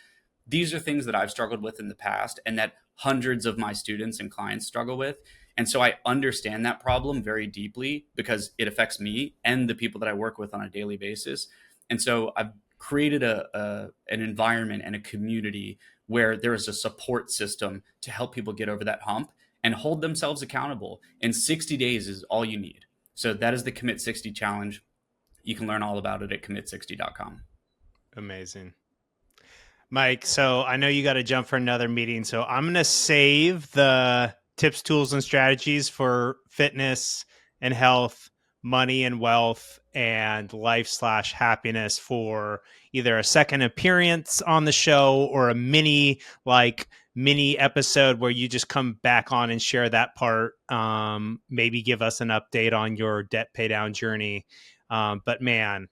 These are things that I've struggled with in the past and that hundreds of my students and clients struggle with. And so I understand that problem very deeply because it affects me and the people that I work with on a daily basis. And so I've created an environment and a community where there is a support system to help people get over that hump and hold themselves accountable. And 60 days is all you need. So that is the Commit 60 challenge. You can learn all about it at commit60.com. Amazing. Myke, so I know you got to jump for another meeting, so I'm going to save the tips, tools, and strategies for fitness and health, money and wealth, and life/happiness for either a second appearance on the show or a mini episode where you just come back on and share that part. Maybe give us an update on your debt pay down journey. But man,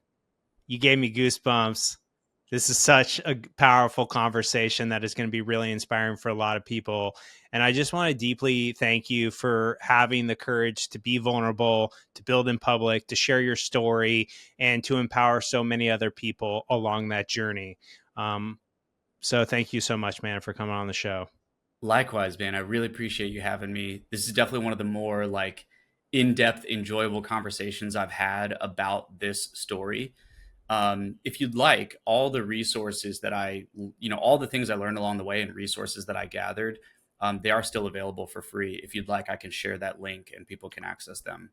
you gave me goosebumps. This is such a powerful conversation that is going to be really inspiring for a lot of people. And I just want to deeply thank you for having the courage to be vulnerable, to build in public, to share your story, and to empower so many other people along that journey. So thank you so much, man, for coming on the show. Likewise, man. I really appreciate you having me. This is definitely one of the more like in-depth, enjoyable conversations I've had about this story. If you'd like, all the resources that all the things I learned along the way and resources that I gathered, they are still available for free. If you'd like, I can share that link and people can access them.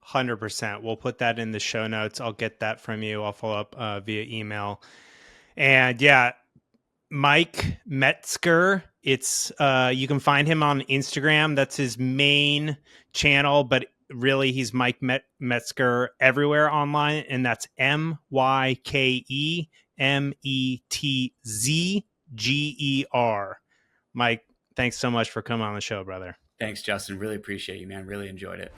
100%. We'll put that in the show notes. I'll get that from you. I'll follow up via email. And yeah, Myke Metzger. It's you can find him on Instagram. That's his main channel, but really he's Myke Metzger everywhere online, and that's MykeMetzger. Myke, thanks so much for coming on the show, brother. Thanks, Justin. Really appreciate you, man. Really enjoyed it.